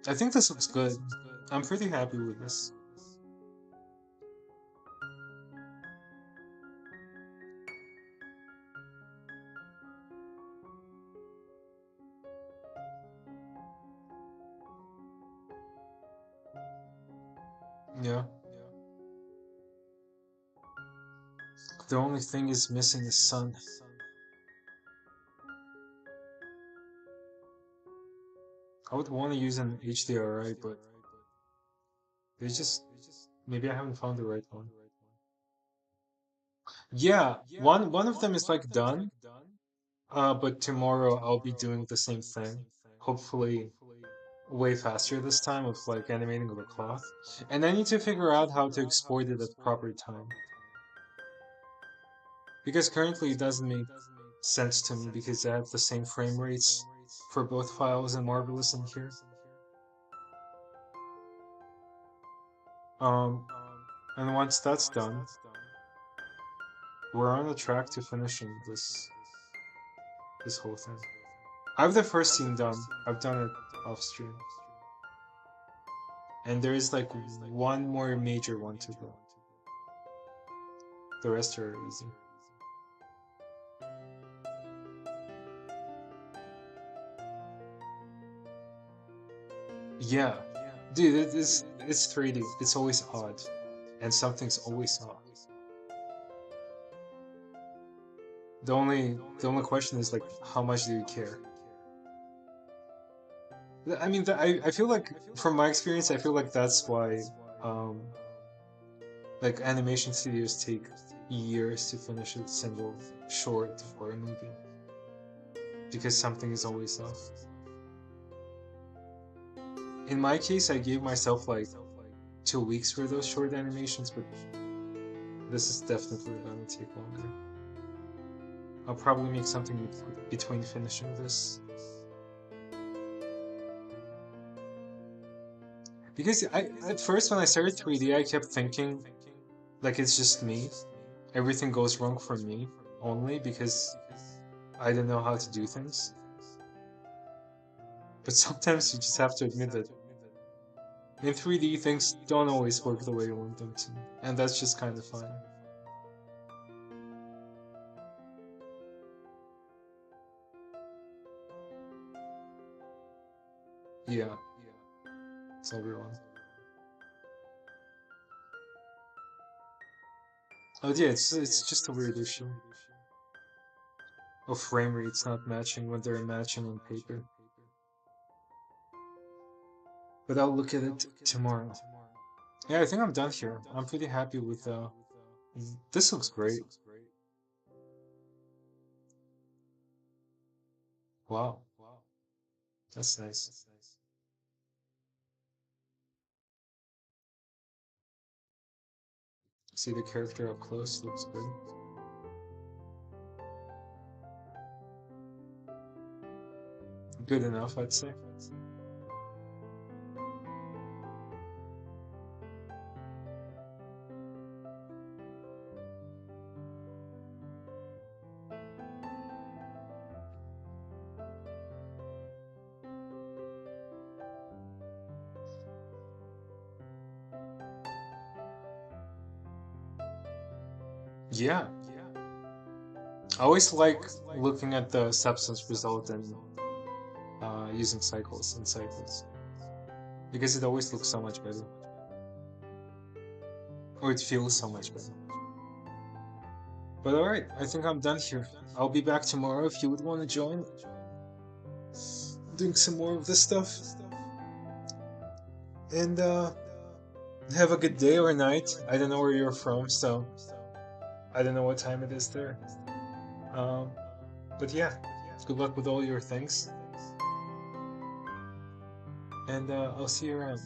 S1: I think this looks good. I'm pretty happy with this. Yeah. The only thing is missing is sun. I would want to use an HDRI, but they just maybe I haven't found the right one. Yeah, one of them is like done. But tomorrow I'll be doing the same thing. Hopefully way faster this time of like animating the cloth. And I need to figure out how to export it at proper time. Because currently it doesn't make sense to me because I have the same frame rates for both files in Marvelous and here. Um, and once that's done, we're on a track to finishing this whole thing. I have the first scene done. I've done it off stream. And there is like one more major one to go. The rest are easy. Yeah. Dude, it's 3D. It's always odd. And something's always odd. The only question is like how much do you care? I mean, I feel like from my experience, I feel like that's why um like animation studios take years to finish a single short or a movie because something is always off. In my case, I gave myself like 2 weeks for those short animations, but this is definitely gonna take longer. I'll probably make something between finishing this. Because at first when I started 3D, I kept thinking like it's just me. Everything goes wrong for me only because I don't know how to do things. But sometimes you just have to admit that in 3D things don't always work the way you want them to. And that's just kind of fine. Yeah, it's everyone. Oh yeah, it's just a weird issue of frame rates not matching when they're matching on paper. But I'll look at it tomorrow. Yeah, I think I'm done here. I'm pretty happy with this looks great. Wow, that's nice. See the character up close, looks good. Good enough, I'd say. Yeah, I always like looking at the substance result and using cycles and cycles because it always looks so much better, or it feels so much better. But alright, I think I'm done here. I'll be back tomorrow if you would want to join, doing some more of this stuff. And have a good day or night. I don't know where you're from, so I don't know what time it is there. Um, but yeah, good luck with all your things, and I'll see you around.